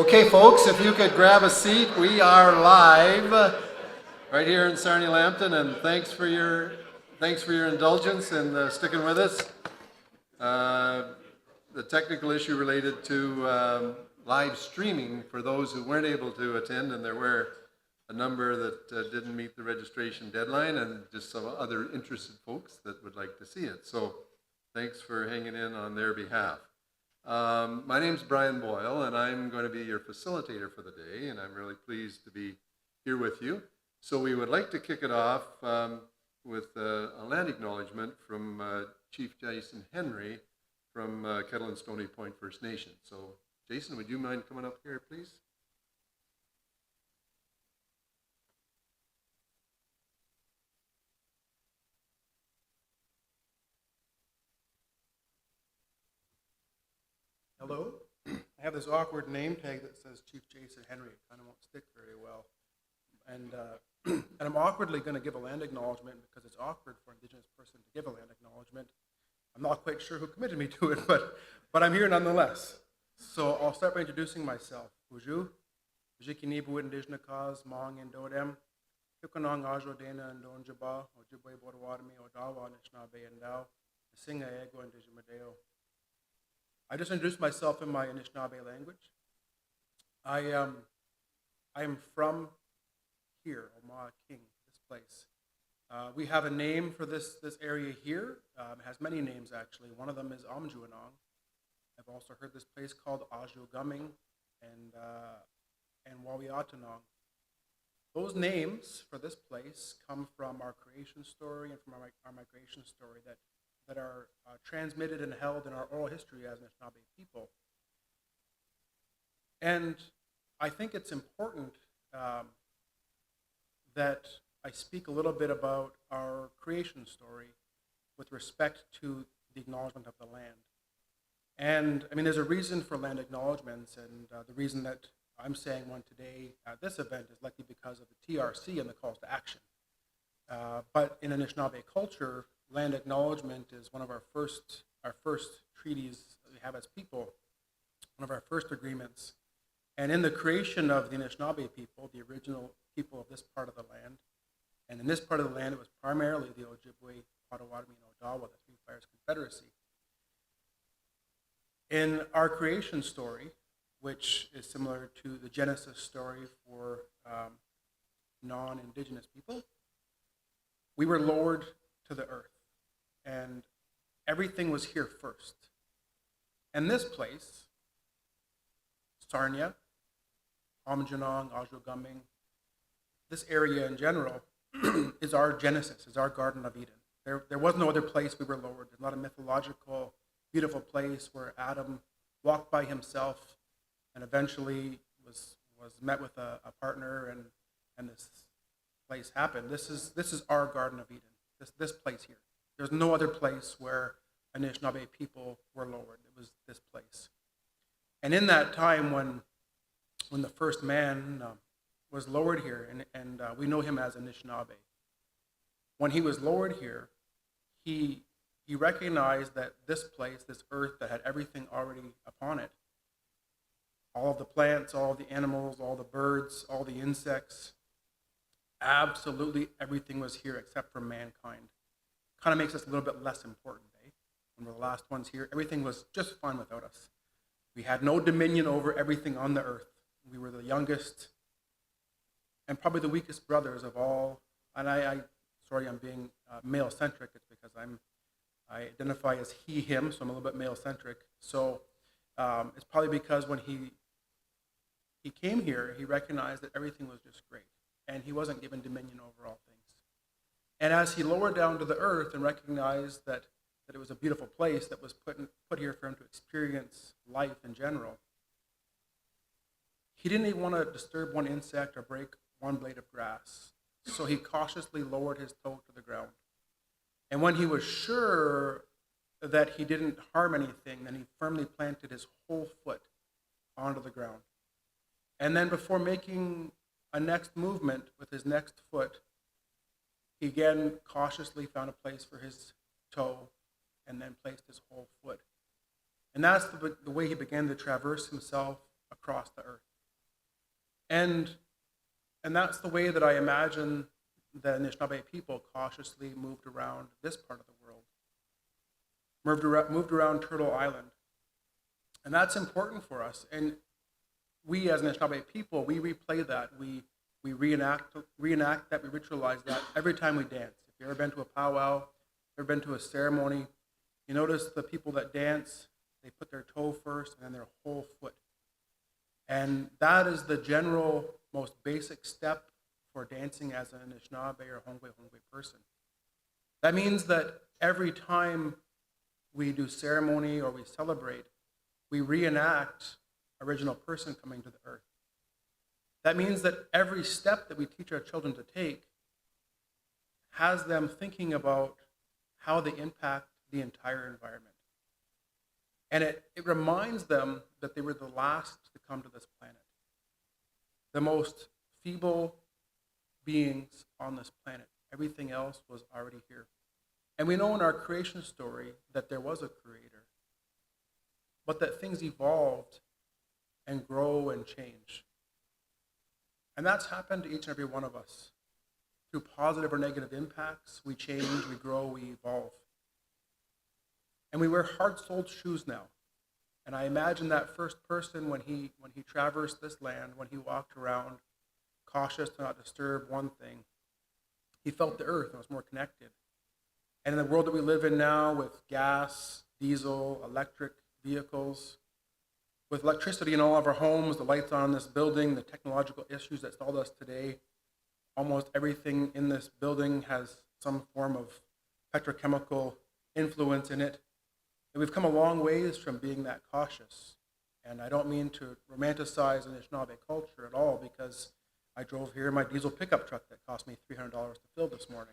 Okay, folks, if you could grab a seat, we are live right here in Sarnia-Lambton, and thanks for your indulgence and sticking with us. The technical issue related to live streaming for those who weren't able to attend, and there were a number that didn't meet the registration deadline, and just some other interested folks that would like to see it. So thanks for hanging in on their behalf. My name's Brian Boyle, and I'm going to be your facilitator for the day, and I'm really pleased to be here with you. So we would like to kick it off with a land acknowledgement from Chief Jason Henry from Kettle and Stony Point First Nation. So Jason, would you mind coming up here, please? Hello. I have this awkward name tag that says Chief Jason Henry. It kind of won't stick very well. And I'm awkwardly going to give a land acknowledgement because it's awkward for an Indigenous person to give a land acknowledgement. I'm not quite sure who committed me to it, but I'm here nonetheless. So I'll start by introducing myself. Uju, Jikinibu Indigenous Cause, Mong Indodem, Yukonong Ajo Dana and Donjaba, Ojibwe Bodawadami, Odawa, Anishinaabe and Dao, Singa Ego and Dijimadeo. I just introduced myself in my Anishinaabe language. I am from here, Omaha King, this place. We have a name for this area here. It has many names, actually. One of them is Amjuanong. I've also heard this place called Ajugaming and Wawiatanong. Those names for this place come from our creation story and from our migration story that are transmitted and held in our oral history as Anishinaabe people. And I think it's important that I speak a little bit about our creation story with respect to the acknowledgement of the land. And I mean, there's a reason for land acknowledgements, and the reason that I'm saying one today at this event is likely because of the TRC and the calls to action. But in Anishinaabe culture, land acknowledgement is one of our first treaties that we have as people, one of our first agreements. And in the creation of the Anishinaabe people, the original people of this part of the land, and in this part of the land, it was primarily the Ojibwe, Potawatomi, and Odawa, the Three Fires Confederacy. In our creation story, which is similar to the Genesis story for non-Indigenous people, we were lowered to the earth, and everything was here first. And this place, Sarnia, Amjanong, Ajugaming, this area in general is our Genesis, is our Garden of Eden. There was no other place we were lowered. There's not a mythological, beautiful place where Adam walked by himself and eventually was met with a partner and this place happened. This is our Garden of Eden, this place here. There's no other place where Anishinaabe people were lowered. It was this place. And in that time when the first man was lowered here, and we know him as Anishinaabe, when he was lowered here, he recognized that this place, this earth that had everything already upon it, all of the plants, all of the animals, all the birds, all the insects, absolutely everything was here except for mankind. Kind of makes us a little bit less important, eh? When we're the last ones here, everything was just fine without us. We had no dominion over everything on the earth. We were the youngest and probably the weakest brothers of all. And sorry, I'm being male-centric. It's because I identify as he, him, so I'm a little bit male-centric. So it's probably because when he came here, he recognized that everything was just great, and he wasn't given dominion over all things. And as he lowered down to the earth and recognized that it was a beautiful place that was put here for him to experience life in general, he didn't even want to disturb one insect or break one blade of grass. So he cautiously lowered his toe to the ground. And when he was sure that he didn't harm anything, then he firmly planted his whole foot onto the ground. And then before making a next movement with his next foot, he again cautiously found a place for his toe and then placed his whole foot. And that's the way he began to traverse himself across the earth. And that's the way that I imagine the Anishinaabe people cautiously moved around this part of the world, moved around Turtle Island. And that's important for us. And we as Anishinaabe people, we replay that. We reenact that, we ritualize that every time we dance. If you've ever been to a powwow, ever been to a ceremony, you notice the people that dance, they put their toe first and then their whole foot. And that is the general, most basic step for dancing as an Anishinaabe or Hongwe person. That means that every time we do ceremony or we celebrate, we reenact original person coming to the earth. That means that every step that we teach our children to take has them thinking about how they impact the entire environment. And it reminds them that they were the last to come to this planet. The most feeble beings on this planet. Everything else was already here. And we know in our creation story that there was a creator, but that things evolved and grow and change. And that's happened to each and every one of us. Through positive or negative impacts, we change, we grow, we evolve. And we wear hard-soled shoes now. And I imagine that first person when he traversed this land, when he walked around, cautious to not disturb one thing, he felt the earth and was more connected. And in the world that we live in now with gas, diesel, electric vehicles, with electricity in all of our homes, the lights on in this building, the technological issues that stalled us today, almost everything in this building has some form of petrochemical influence in it. And we've come a long ways from being that cautious. And I don't mean to romanticize Anishinaabe culture at all, because I drove here in my diesel pickup truck that cost me $300 to fill this morning.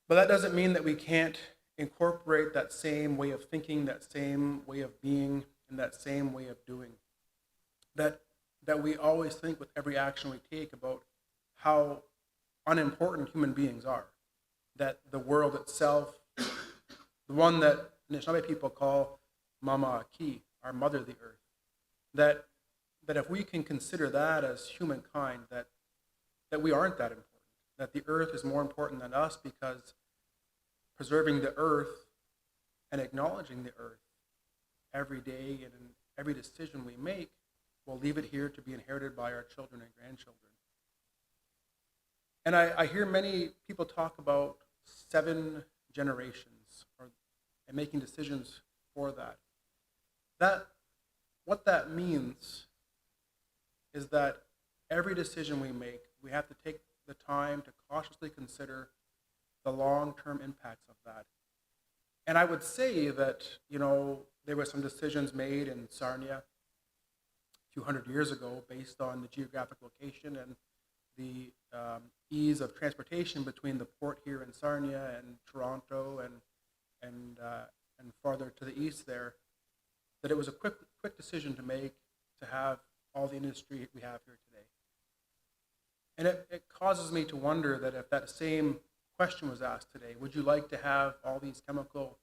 But that doesn't mean that we can't incorporate that same way of thinking, that same way of being, and that same way of doing. That we always think with every action we take about how unimportant human beings are. That the world itself, the one that Anishinaabe people call Mama Aki, our mother the earth, that if we can consider that as humankind, that we aren't that important, that the earth is more important than us, because preserving the earth and acknowledging the earth every day and in every decision we make will leave it here to be inherited by our children and grandchildren. And I hear many people talk about 7 generations and making decisions for that. What that means is that every decision we make, we have to take the time to cautiously consider the long-term impacts of that. And I would say that, there were some decisions made in Sarnia a few hundred years ago based on the geographic location and the ease of transportation between the port here in Sarnia and Toronto and farther to the east there, that it was a quick decision to make to have all the industry we have here today. And it causes me to wonder that if that same question was asked today, would you like to have all these chemical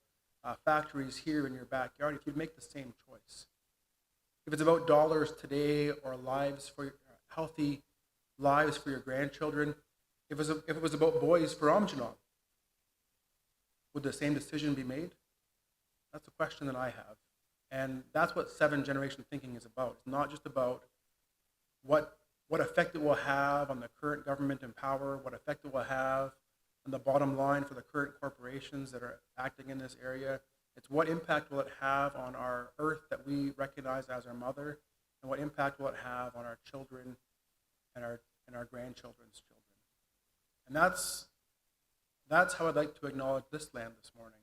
factories here in your backyard, if you'd make the same choice? If it's about dollars today or healthy lives for your grandchildren, if it was about boys for Amjanong, would the same decision be made? That's a question that I have. And that's what 7-generation thinking is about. It's not just about what effect it will have on the current government in power, what effect it will have on the bottom line for the current corporations that are acting in this area. It's what impact will it have on our earth that we recognize as our mother, and what impact will it have on our children and our grandchildren's children. And that's how I'd like to acknowledge this land this morning.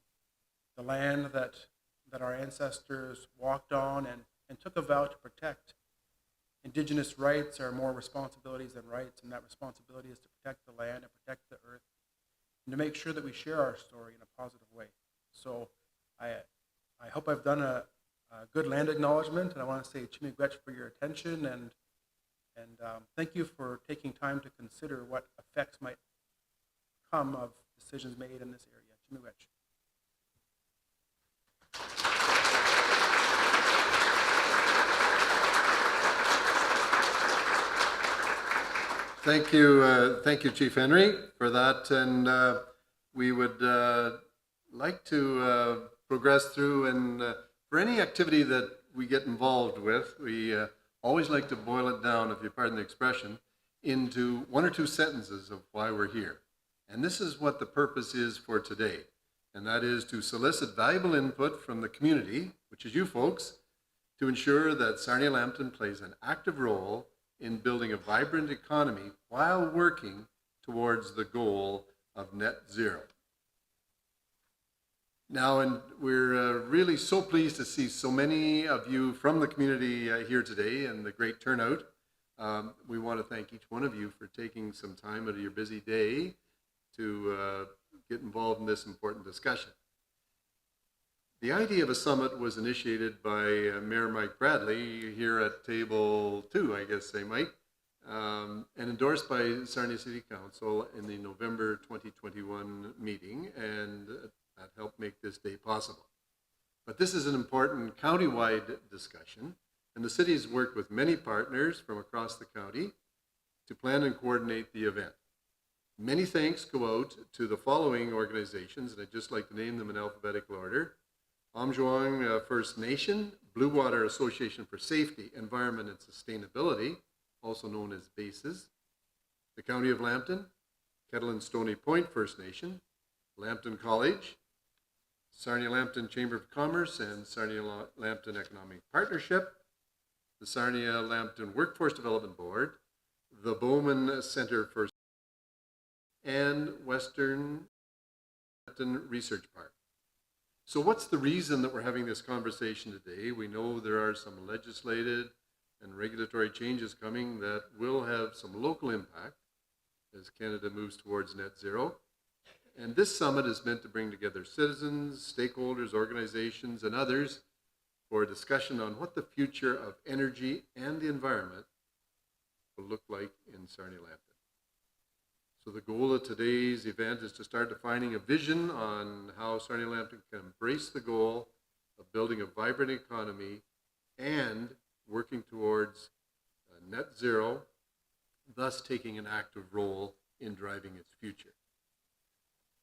The land that our ancestors walked on and took a vow to protect. Indigenous rights are more responsibilities than rights, and that responsibility is to protect the land and protect the earth, and to make sure that we share our story in a positive way. So I hope I've done a good land acknowledgement, and I want to say Chimigwech for your attention, and thank you for taking time to consider what effects might come of decisions made in this area. Chimigwech. Thank you, Chief Henry, for that. And we would like to progress through. And for any activity that we get involved with, we always like to boil it down, if you pardon the expression, into one or two sentences of why we're here. And this is what the purpose is for today. And that is to solicit valuable input from the community, which is you folks, to ensure that Sarnia-Lambton plays an active role in building a vibrant economy while working towards the goal of net zero. Now, and we're really so pleased to see so many of you from the community here today and the great turnout. We want to thank each one of you for taking some time out of your busy day to get involved in this important discussion. The idea of a summit was initiated by Mayor Mike Bradley here at table 2, I guess they might, and endorsed by Sarnia City Council in the November 2021 meeting, and that helped make this day possible. But this is an important county-wide discussion, and the city has worked with many partners from across the county to plan and coordinate the event. Many thanks go out to the following organizations, and I'd just like to name them in alphabetical order. Amjuang First Nation, Blue Water Association for Safety, Environment and Sustainability, also known as BASES, the County of Lambton, Kettle and Stony Point First Nation, Lambton College, Sarnia-Lambton Chamber of Commerce and Sarnia-Lambton Economic Partnership, the Sarnia-Lambton Workforce Development Board, the Bowman Center for and Western Lambton Research Park. So what's the reason that we're having this conversation today? We know there are some legislative and regulatory changes coming that will have some local impact as Canada moves towards net zero. And this summit is meant to bring together citizens, stakeholders, organizations, and others for a discussion on what the future of energy and the environment will look like in Sarnia-Lambton. So the goal of today's event is to start defining a vision on how Sarnia-Lambton can embrace the goal of building a vibrant economy and working towards net zero, thus taking an active role in driving its future.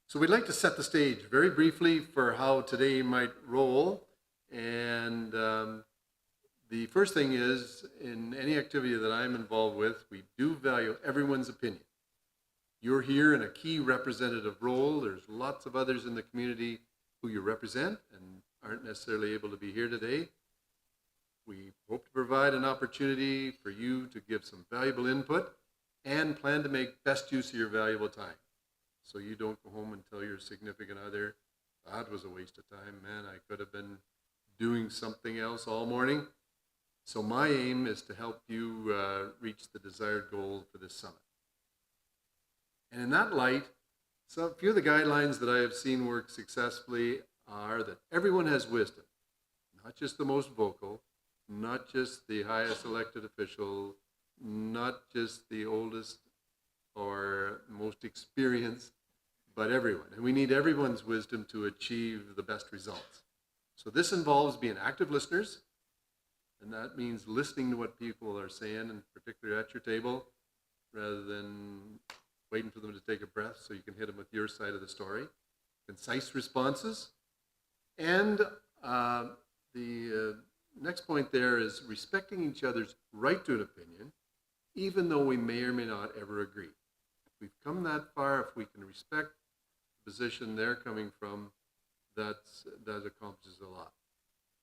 So we'd like to set the stage very briefly for how today might roll. And the first thing is, in any activity that I'm involved with, we do value everyone's opinion. You're here in a key representative role. There's lots of others in the community who you represent and aren't necessarily able to be here today. We hope to provide an opportunity for you to give some valuable input and plan to make best use of your valuable time. So you don't go home and tell your significant other, that was a waste of time, man, I could have been doing something else all morning. So my aim is to help you reach the desired goal for this summit. And in that light, so a few of the guidelines that I have seen work successfully are that everyone has wisdom, not just the most vocal, not just the highest elected official, not just the oldest or most experienced, but everyone. And we need everyone's wisdom to achieve the best results. So this involves being active listeners, and that means listening to what people are saying, and particularly at your table, rather than waiting for them to take a breath so you can hit them with your side of the story. Concise responses. And the next point there is respecting each other's right to an opinion, even though we may or may not ever agree. If we've come that far, if we can respect the position they're coming from, that accomplishes a lot.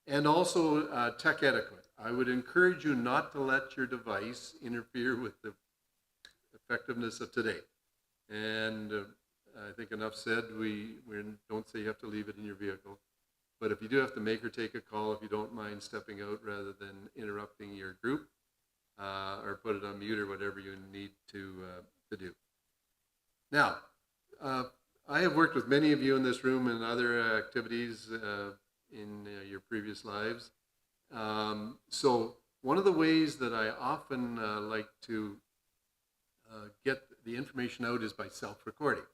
And also tech etiquette. I would encourage you not to let your device interfere with the effectiveness of today. And I think enough said, we don't say you have to leave it in your vehicle. But if you do have to make or take a call, if you don't mind stepping out rather than interrupting your group, or put it on mute or whatever you need to do. Now, I have worked with many of you in this room and other activities in your previous lives. So one of the ways that I often like to get the information out is by self-recording.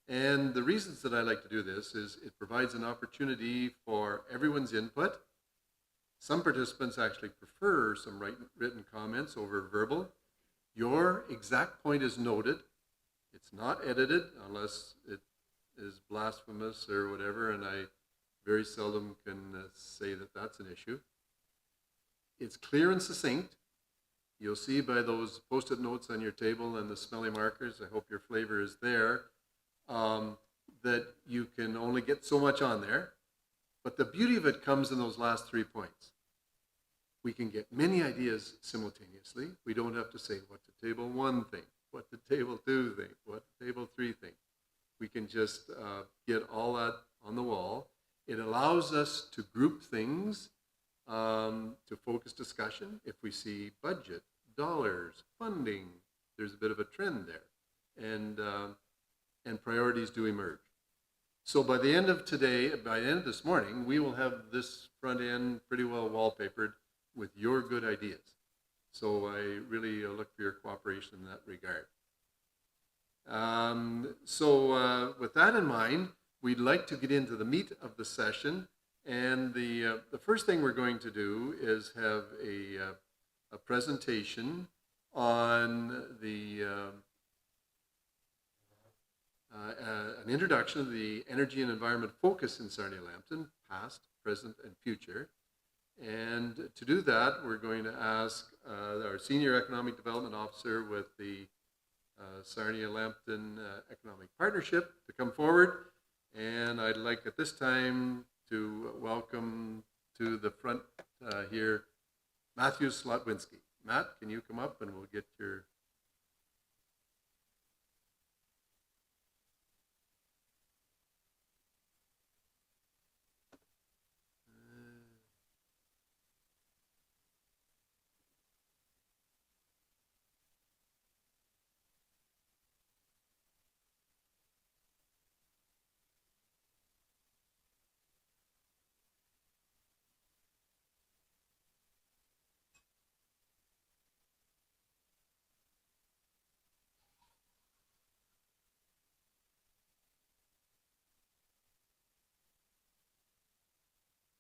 And the reasons that I like to do this is it provides an opportunity for everyone's input. Some participants actually prefer some written comments over verbal. Your exact point is noted. It's not edited unless it is blasphemous or whatever, and I very seldom can say that that's an issue. It's clear and succinct. You'll see by those post-it notes on your table and the smelly markers, I hope your flavor is there, that you can only get so much on there. But the beauty of it comes in those last 3 points. We can get many ideas simultaneously. We don't have to say what the table 1 think, what the table 2 think, what the table 3 think. We can just get all that on the wall. It allows us to group things, to focus discussion. If we see budget, dollars, funding, there's a bit of a trend there, and priorities do emerge. So by the end of today, by the end of this morning, we will have this front end pretty well wallpapered with your good ideas. So I really look for your cooperation in that regard. With that in mind, we'd like to get into the meat of the session. And the first thing we're going to do is have a presentation on an introduction of the energy and environment focus in Sarnia-Lambton, past, present, and future. And to do that, we're going to ask our Senior Economic Development Officer with the Sarnia-Lambton Economic Partnership to come forward. And I'd like at this time to welcome to the front here, Matthew Slotwinski. Matt, can you come up and we'll get your...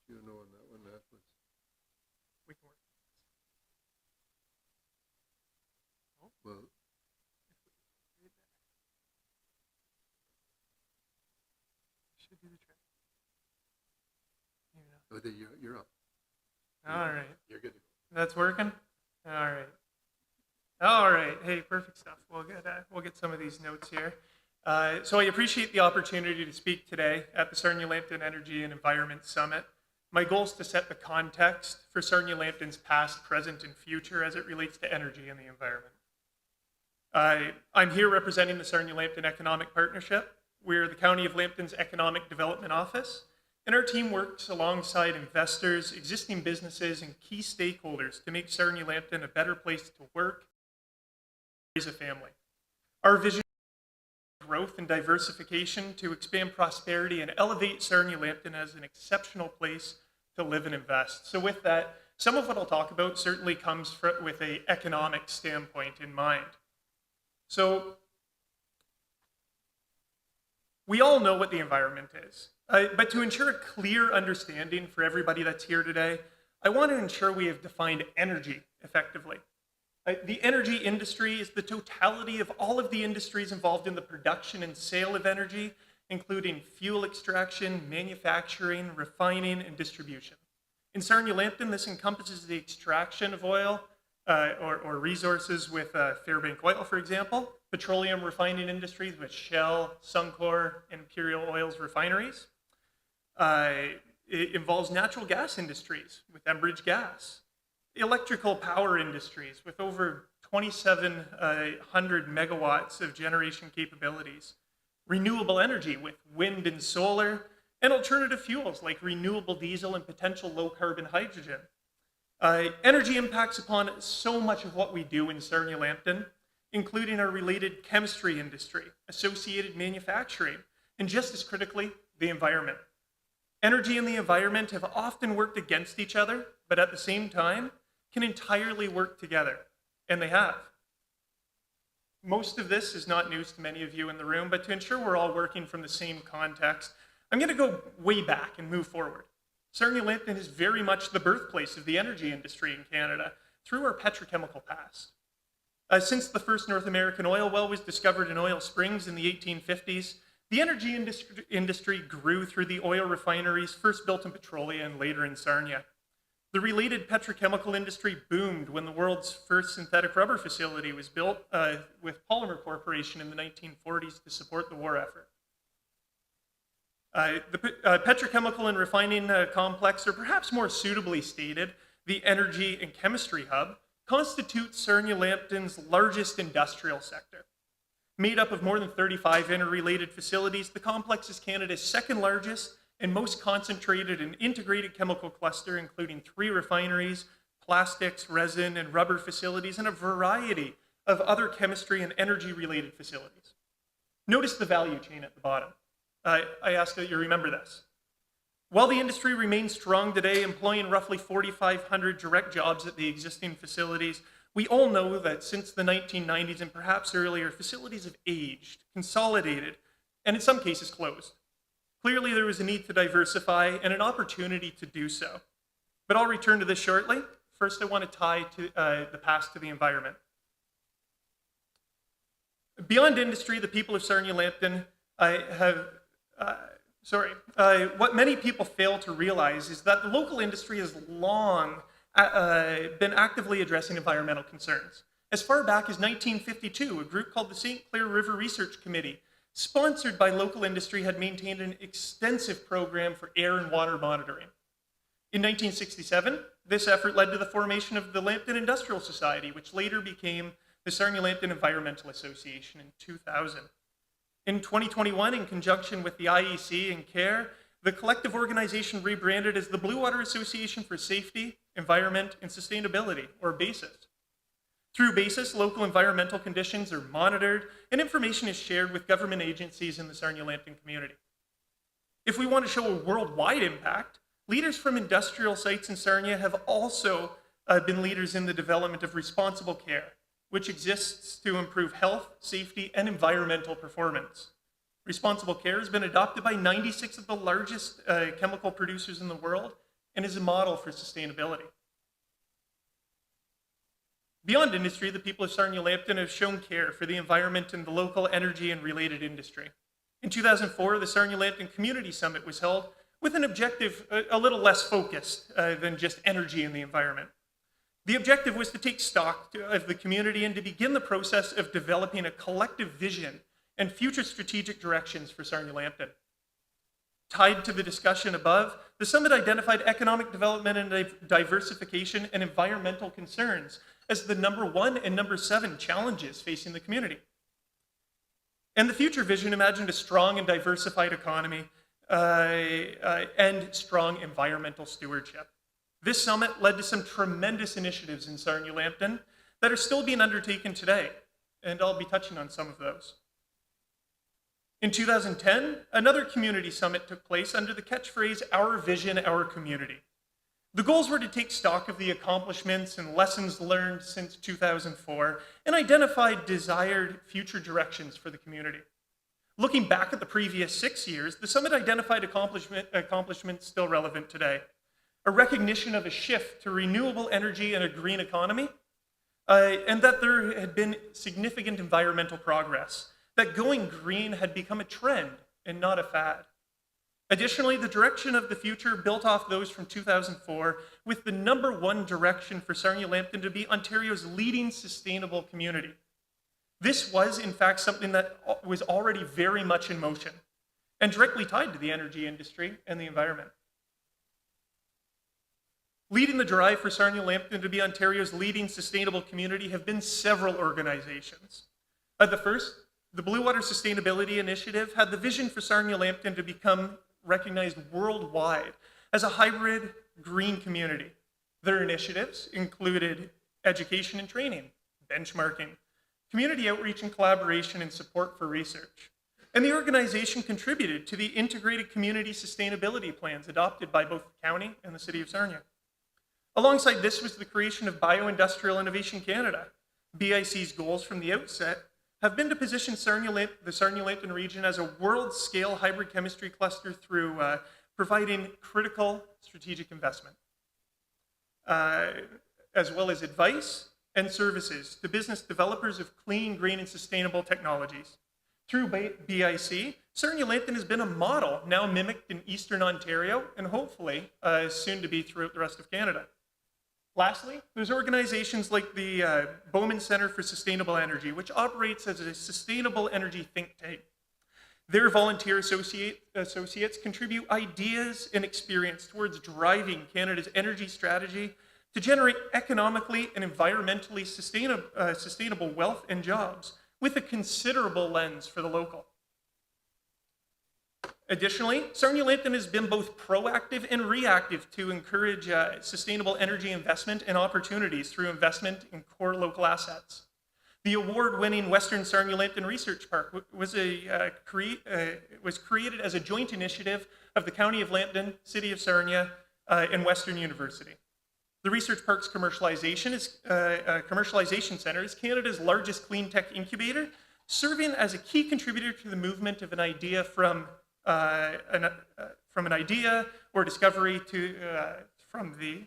You know on that one, Matt was... We can work. Oh, Well, should do the trick. Maybe not. oh, there you're up. All right. You're good. That's working? All right. All right. Hey, perfect stuff. We'll get some of these notes here. So I appreciate the opportunity to speak today at the Sarnia-Lambton Energy and Environment Summit. My goal is to set the context for Sarnia-Lambton's past, present, and future as it relates to energy and the environment. I'm here representing the Sarnia-Lambton Economic Partnership. We're the County of Lambton's Economic Development Office, and our team works alongside investors, existing businesses, and key stakeholders to make Sarnia-Lambton a better place to work, raise a family. Our vision is growth and diversification to expand prosperity and elevate Sarnia-Lambton as an exceptional place to live and invest. So with that, some of what I'll talk about certainly comes with an economic standpoint in mind. So we all know what the environment is, but to ensure a clear understanding for everybody that's here today, I want to ensure we have defined energy effectively. The energy industry is the totality of all of the industries involved in the production and sale of energy, including fuel extraction, manufacturing, refining, and distribution. In Sarnia-Lambton, this encompasses the extraction of oil or resources with Fairbank Oil, for example, petroleum refining industries with Shell, Suncor, and Imperial Oil's refineries. It involves natural gas industries with Enbridge Gas, electrical power industries with over 2,700 megawatts of generation capabilities, renewable energy with wind and solar, and alternative fuels like renewable diesel and potential low-carbon hydrogen. Energy impacts upon so much of what we do in Sarnia-Lambton, including our related chemistry industry, associated manufacturing, and just as critically, the environment. Energy and the environment have often worked against each other, but at the same time, can entirely work together, and they have. Most of this is not news to many of you in the room, but to ensure we're all working from the same context, I'm going to go way back and move forward. Sarnia-Lambton is very much the birthplace of the energy industry in Canada through our petrochemical past. Since the first North American oil well was discovered in Oil Springs in the 1850s, the energy industry grew through the oil refineries first built in Petrolia and later in Sarnia. The related petrochemical industry boomed when the world's first synthetic rubber facility was built with Polymer Corporation in the 1940s to support the war effort. The petrochemical and refining complex, or perhaps more suitably stated, the energy and chemistry hub, constitutes Sarnia-Lambton's largest industrial sector. Made up of more than 35 interrelated facilities, the complex is Canada's second largest and most concentrated and integrated chemical cluster, including 3 refineries, plastics, resin, and rubber facilities, and a variety of other chemistry and energy-related facilities. Notice the value chain at the bottom. I ask that you remember this. While the industry remains strong today, employing roughly 4,500 direct jobs at the existing facilities, we all know that since the 1990s and perhaps earlier, facilities have aged, consolidated, and in some cases closed. Clearly, there was a need to diversify and an opportunity to do so. But I'll return to this shortly. First, I want to tie to, the past to the environment. Beyond industry, the people of Sarnia-Lambton what many people fail to realize is that the local industry has long been actively addressing environmental concerns. As far back as 1952, a group called the St. Clair River Research Committee, sponsored by local industry, had maintained an extensive program for air and water monitoring. In 1967, this effort led to the formation of the Lambton Industrial Society, which later became the Sarnia-Lambton Environmental Association in 2000. In 2021, in conjunction with the IEC and CARE, the collective organization rebranded as the Blue Water Association for Safety, Environment, and Sustainability, or BASIS. Through BASIS, local environmental conditions are monitored and information is shared with government agencies in the Sarnia-Lambton community. If we want to show a worldwide impact, leaders from industrial sites in Sarnia have also been leaders in the development of responsible care, which exists to improve health, safety, and environmental performance. Responsible care has been adopted by 96 of the largest chemical producers in the world and is a model for sustainability. Beyond industry, the people of Sarnia-Lambton have shown care for the environment and the local energy and related industry. In 2004, the Sarnia-Lambton Community Summit was held with an objective a little less focused than just energy and the environment. The objective was to take stock of the community and to begin the process of developing a collective vision and future strategic directions for Sarnia-Lambton. Tied to the discussion above, the summit identified economic development and diversification and environmental concerns as the number 1 and number 7 challenges facing the community. And the future vision imagined a strong and diversified economy and strong environmental stewardship. This summit led to some tremendous initiatives in Sarnia-Lambton that are still being undertaken today, and I'll be touching on some of those. In 2010, another community summit took place under the catchphrase, "Our Vision, Our Community." The goals were to take stock of the accomplishments and lessons learned since 2004 and identify desired future directions for the community. Looking back at the previous 6 years, the summit identified accomplishments still relevant today. A recognition of a shift to renewable energy and a green economy, and that there had been significant environmental progress, that going green had become a trend and not a fad. Additionally, the direction of the future built off those from 2004, with the number 1 direction for Sarnia-Lambton to be Ontario's leading sustainable community. This was, in fact, something that was already very much in motion and directly tied to the energy industry and the environment. Leading the drive for Sarnia-Lambton to be Ontario's leading sustainable community have been several organizations. The first, the Blue Water Sustainability Initiative, had the vision for Sarnia-Lambton to become recognized worldwide as a hybrid green community. Their initiatives included education and training, benchmarking, community outreach and collaboration, and support for research. And the organization contributed to the integrated community sustainability plans adopted by both the county and the city of Sarnia. Alongside this was the creation of Bioindustrial Innovation Canada. BIC's goals from the outset have been to position the Sarnia-Lambton region as a world-scale hybrid chemistry cluster through providing critical strategic investment, as well as advice and services to business developers of clean, green, and sustainable technologies. Through BIC, Sarnia-Lambton has been a model now mimicked in Eastern Ontario and hopefully soon to be throughout the rest of Canada. Lastly, there's organizations like the Bowman Centre for Sustainable Energy, which operates as a sustainable energy think tank. Their volunteer associates contribute ideas and experience towards driving Canada's energy strategy to generate economically and environmentally sustainable wealth and jobs with a considerable lens for the local. Additionally, Sarnia-Lambton has been both proactive and reactive to encourage sustainable energy investment and opportunities through investment in core local assets. The award-winning Western Sarnia-Lambton Research Park was created as a joint initiative of the County of Lambton, City of Sarnia, and Western University. The Research Park's commercialization center is Canada's largest clean tech incubator, serving as a key contributor to the movement of an idea from an idea or discovery to from the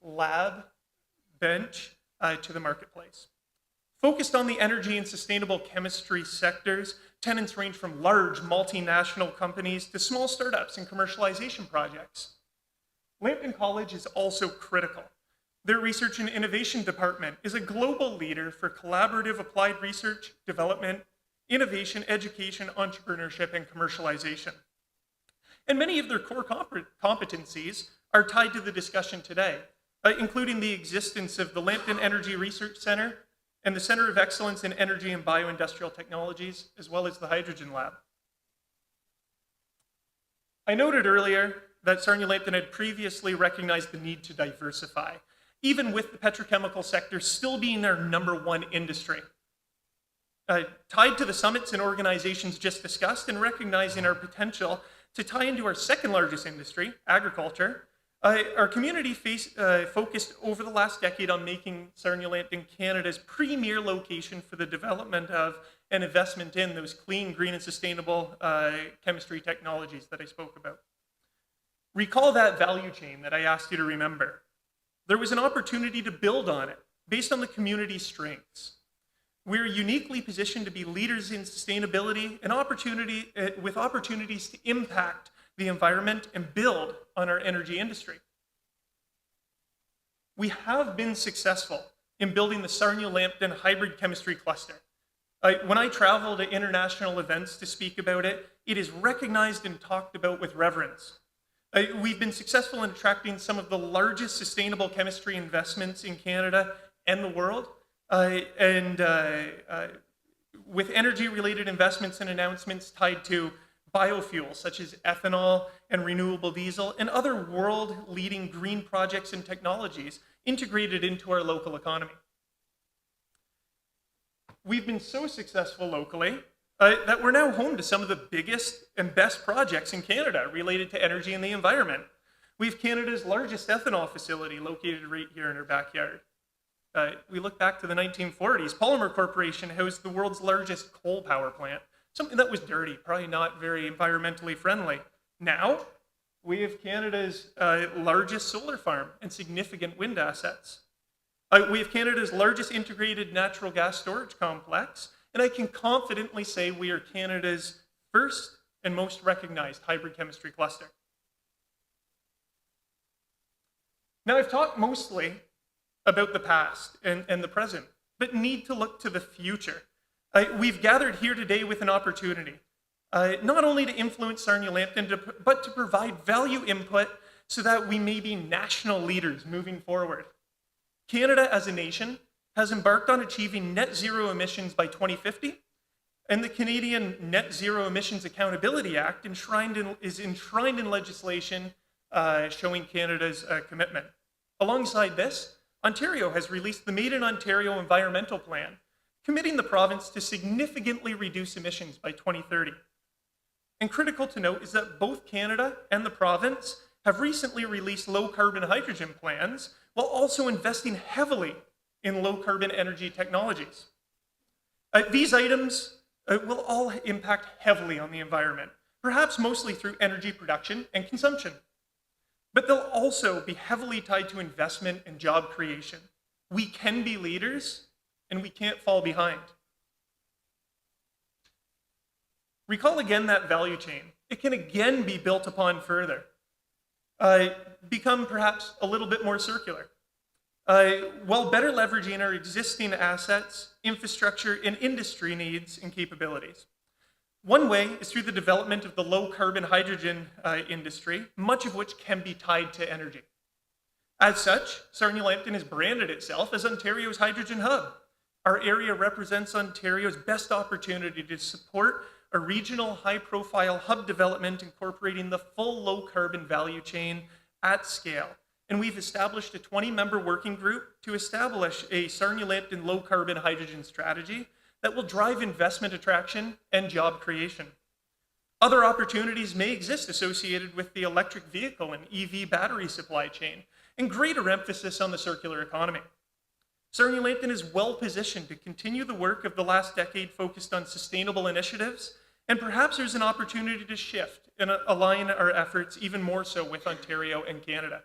lab bench to the marketplace. Focused on the energy and sustainable chemistry sectors, tenants range from large multinational companies to small startups and commercialization projects. Lambton College is also critical. Their research and innovation department is a global leader for collaborative applied research, development, innovation, education, entrepreneurship, and commercialization. And many of their core competencies are tied to the discussion today, including the existence of the Lambton Energy Research Center and the Center of Excellence in Energy and Bioindustrial Technologies, as well as the Hydrogen Lab. I noted earlier that Sarnia-Lambton had previously recognized the need to diversify, even with the petrochemical sector still being our #1 industry. Tied to the summits and organizations just discussed and recognizing our potential to tie into our second largest industry, agriculture, our community focused over the last decade on making Sarnia-Lambton Canada's premier location for the development of and investment in those clean, green, and sustainable chemistry technologies that I spoke about. Recall that value chain that I asked you to remember. There was an opportunity to build on it based on the community's strengths. We're uniquely positioned to be leaders in sustainability and with opportunities to impact the environment and build on our energy industry. We have been successful in building the Sarnia-Lambton Hybrid Chemistry Cluster. When I travel to international events to speak about it, it is recognized and talked about with reverence. We've been successful in attracting some of the largest sustainable chemistry investments in Canada and the world, with energy-related investments and announcements tied to biofuels such as ethanol and renewable diesel and other world-leading green projects and technologies integrated into our local economy. We've been so successful locally that we're now home to some of the biggest and best projects in Canada related to energy and the environment. We have Canada's largest ethanol facility located right here in our backyard. We look back to the 1940s, Polymer Corporation housed the world's largest coal power plant, something that was dirty, probably not very environmentally friendly. Now, we have Canada's largest solar farm and significant wind assets. We have Canada's largest integrated natural gas storage complex, and I can confidently say we are Canada's first and most recognized hybrid chemistry cluster. Now, I've talked mostly about the past and the present, but need to look to the future. We've gathered here today with an opportunity, not only to influence Sarnia-Lambton, but to provide value input so that we may be national leaders moving forward. Canada as a nation has embarked on achieving net zero emissions by 2050, and the Canadian Net Zero Emissions Accountability Act is enshrined in legislation showing Canada's commitment. Alongside this, Ontario has released the Made in Ontario Environmental Plan, committing the province to significantly reduce emissions by 2030. And critical to note is that both Canada and the province have recently released low-carbon hydrogen plans while also investing heavily in low-carbon energy technologies. These items will all impact heavily on the environment, perhaps mostly through energy production and consumption. But they'll also be heavily tied to investment and job creation. We can be leaders, and we can't fall behind. Recall again that value chain. It can again be built upon further. Become perhaps a little bit more circular. While better leveraging our existing assets, infrastructure, and industry needs and capabilities. One way is through the development of the low-carbon hydrogen industry, much of which can be tied to energy. As such, Sarnia-Lambton has branded itself as Ontario's hydrogen hub. Our area represents Ontario's best opportunity to support a regional high-profile hub development incorporating the full low-carbon value chain at scale. And we've established a 20-member working group to establish a Sarnia-Lambton low-carbon hydrogen strategy that will drive investment attraction and job creation. Other opportunities may exist associated with the electric vehicle and EV battery supply chain, and greater emphasis on the circular economy. Sarnia-Lambton is well positioned to continue the work of the last decade focused on sustainable initiatives, and perhaps there's an opportunity to shift and align our efforts even more so with Ontario and Canada.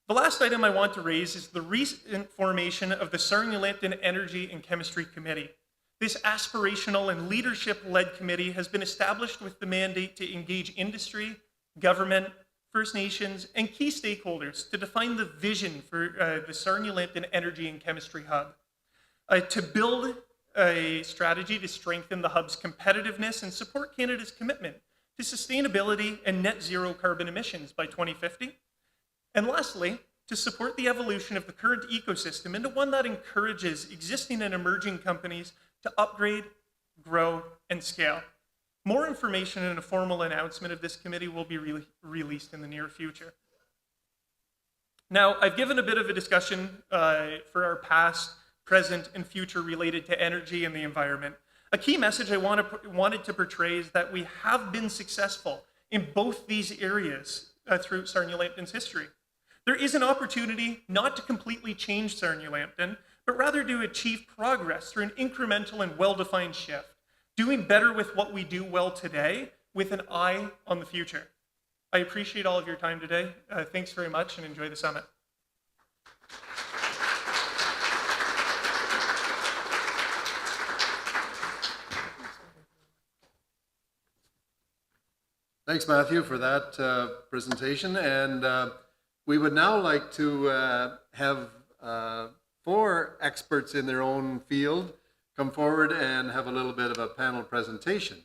The last item I want to raise is the recent formation of the Sarnia-Lambton Energy and Chemistry Committee. This aspirational and leadership-led committee has been established with the mandate to engage industry, government, First Nations, and key stakeholders to define the vision for the Sarnia-Lambton Energy and Chemistry Hub, to build a strategy to strengthen the hub's competitiveness and support Canada's commitment to sustainability and net zero carbon emissions by 2050. And lastly, to support the evolution of the current ecosystem into one that encourages existing and emerging companies to upgrade, grow, and scale. More information and a formal announcement of this committee will be released in the near future. Now, I've given a bit of a discussion for our past, present, and future related to energy and the environment. A key message I wanted to portray is that we have been successful in both these areas through Sarnia-Lambton's history. There is an opportunity not to completely change Sarnia-Lambton, but rather to achieve progress through an incremental and well-defined shift, doing better with what we do well today with an eye on the future. I appreciate all of your time today. Thanks very much and enjoy the summit. Thanks, Matthew, for that presentation. And we would now like to have 4 experts in their own field come forward and have a little bit of a panel presentation.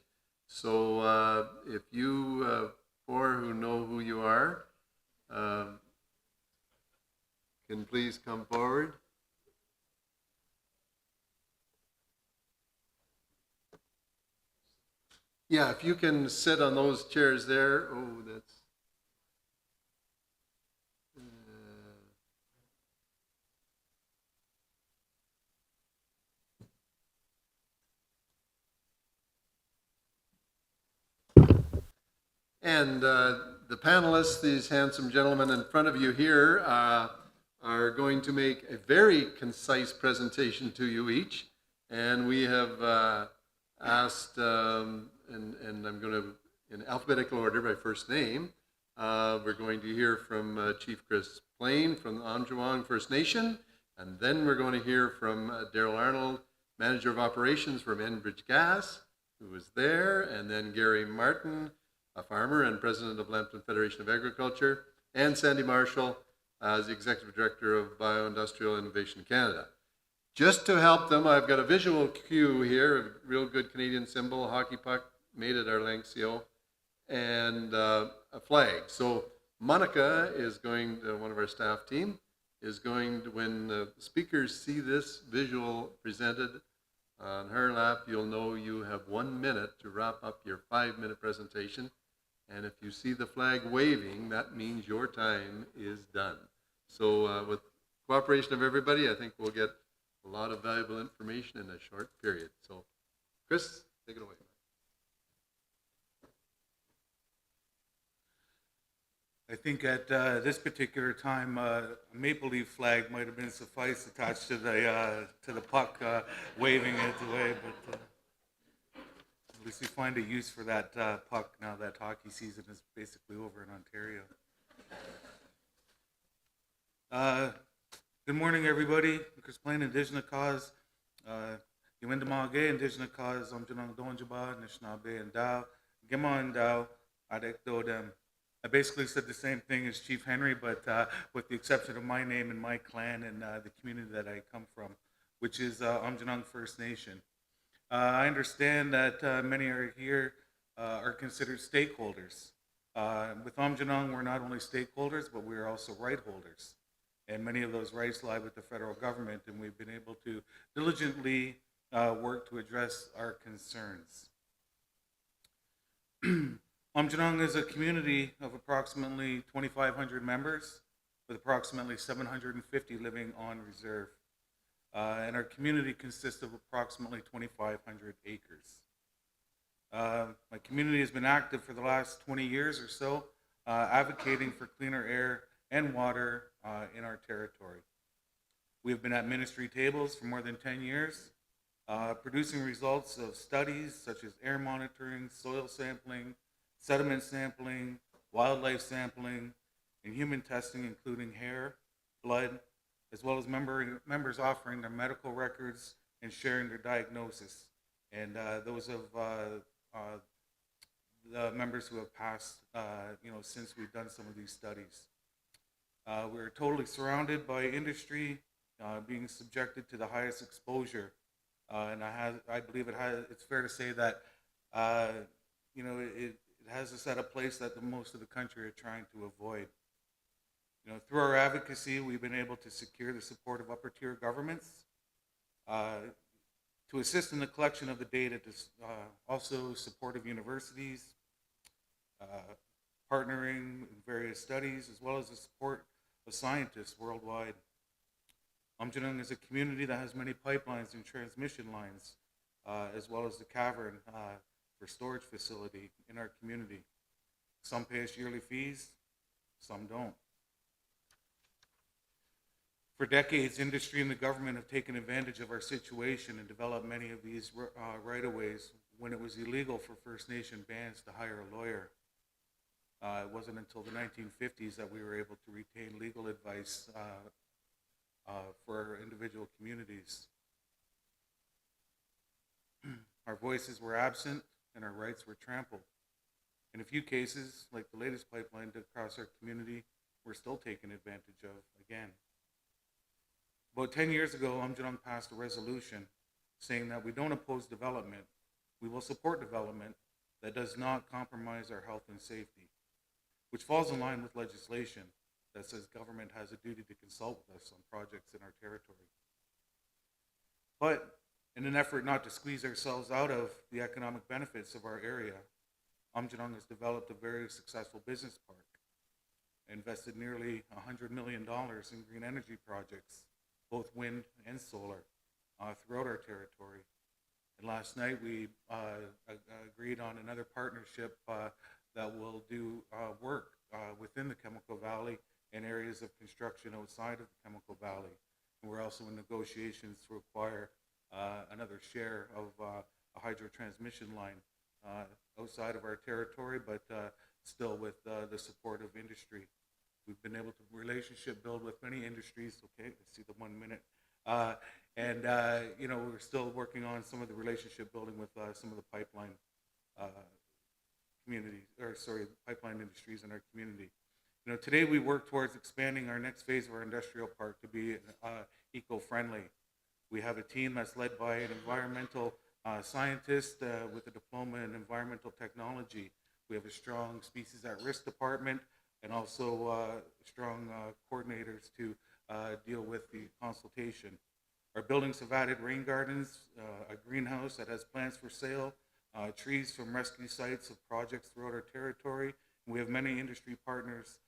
So if you 4 who know who you are can please come forward. Yeah, if you can sit on those chairs there. Oh, that's... And the panelists, these handsome gentlemen in front of you here, are going to make a very concise presentation to you each. And we have asked, and I'm going to, in alphabetical order by first name, we're going to hear from Chief Chris Plain from the Amjawang First Nation, and then we're going to hear from Daryl Arnold, Manager of Operations from Enbridge Gas, who was there, and then Gary Martin, a farmer and President of Lambton Federation of Agriculture, and Sandy Marshall as the Executive Director of Bioindustrial Innovation Canada. Just to help them, I've got a visual cue here, a real good Canadian symbol, a hockey puck made at our Lanxio, and a flag. So Monica is going, one of our staff team, is going to, when the speakers see this visual presented on her lap, you'll know you have 1 minute to wrap up your 5-minute presentation. And if you see the flag waving, that means your time is done. So with cooperation of everybody, I think we'll get a lot of valuable information in a short period. So Chris, take it away. I think at this particular time, a maple leaf flag might have been suffice attached to the puck, waving it away. But at least we find a use for that puck now that hockey season is basically over in Ontario. Good morning, everybody. Chris Plain, Indigenous Cause. Yawindamage, Indigenous Cause, Omjanong Donjaba, Nishnabé and Dao, Gima and Dao, Adek Dodem. I basically said the same thing as Chief Henry, but with the exception of my name and my clan and the community that I come from, which is Omjanong First Nation. I understand that many are here are considered stakeholders. With Omjanong, we're not only stakeholders, but we are also right holders. And many of those rights lie with the federal government, and we've been able to diligently work to address our concerns. Omjanong is a community of approximately 2,500 members, with approximately 750 living on reserve. And our community consists of approximately 2,500 acres. My community has been active for the last 20 years or so, advocating for cleaner air and water in our territory. We have been at ministry tables for more than 10 years, producing results of studies such as air monitoring, soil sampling, sediment sampling, wildlife sampling, and human testing, including hair, blood, as well as members offering their medical records and sharing their diagnosis. And those of the members who have passed, since we've done some of these studies. We're totally surrounded by industry, being subjected to the highest exposure. And I believe it's fair to say that, it has us at a place that the most of the country are trying to avoid. Through our advocacy, we've been able to secure the support of upper tier governments, to assist in the collection of the data, to also support of universities, partnering in various studies, as well as the support of scientists worldwide. Omjanong is a community that has many pipelines and transmission lines, as well as the cavern for storage facility in our community. Some pay us yearly fees, some don't. For decades, industry and the government have taken advantage of our situation and developed many of these right-of-ways when it was illegal for First Nation bands to hire a lawyer. It wasn't until the 1950s that we were able to retain legal advice for our individual communities. Our voices were absent and our rights were trampled. In a few cases, like the latest pipeline across our community, we're still taken advantage of again. About 10 years ago, Omjanong passed a resolution saying that we don't oppose development. We will support development that does not compromise our health and safety, which falls in line with legislation that says government has a duty to consult with us on projects in our territory. But in an effort not to squeeze ourselves out of the economic benefits of our area, Omjanong has developed a very successful business park, invested nearly $100 million in green energy projects, both wind and solar, throughout our territory. And last night we agreed on another partnership that will do work within the Chemical Valley and areas of construction outside of the Chemical Valley. And we're also in negotiations to acquire another share of a hydro transmission line outside of our territory, but still with the support of industry. We've been able to relationship build with many industries. Okay, let's see the 1 minute. We're still working on some of the relationship building with some of the pipeline pipeline industries in our community. Today we work towards expanding our next phase of our industrial park to be eco-friendly. We have a team that's led by an environmental scientist with a diploma in environmental technology. We have a strong species at risk department and also strong coordinators to deal with the consultation. Our buildings have added rain gardens, a greenhouse that has plants for sale, trees from rescue sites of projects throughout our territory. And we have many industry partners,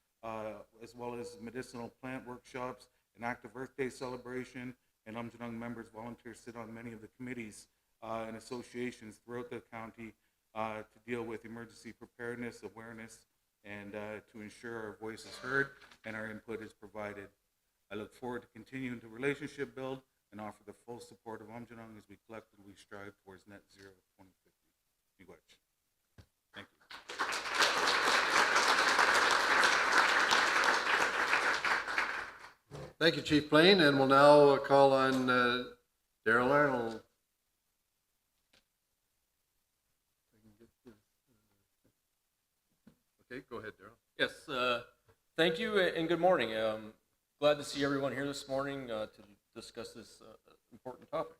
as well as medicinal plant workshops, an active Earth Day celebration, and Omjanong members volunteer sit on many of the committees and associations throughout the county to deal with emergency preparedness, awareness, and to ensure our voice is heard and our input is provided. I look forward to continuing the relationship build and offer the full support of Omjanong as we collectively strive towards net zero 2050. Miigwech. Thank you. Thank you, Chief Plain, and we'll now call on Daryl Arnold. Okay, go ahead, Daryl. Yes, thank you and good morning. Glad to see everyone here this morning to discuss this important topic.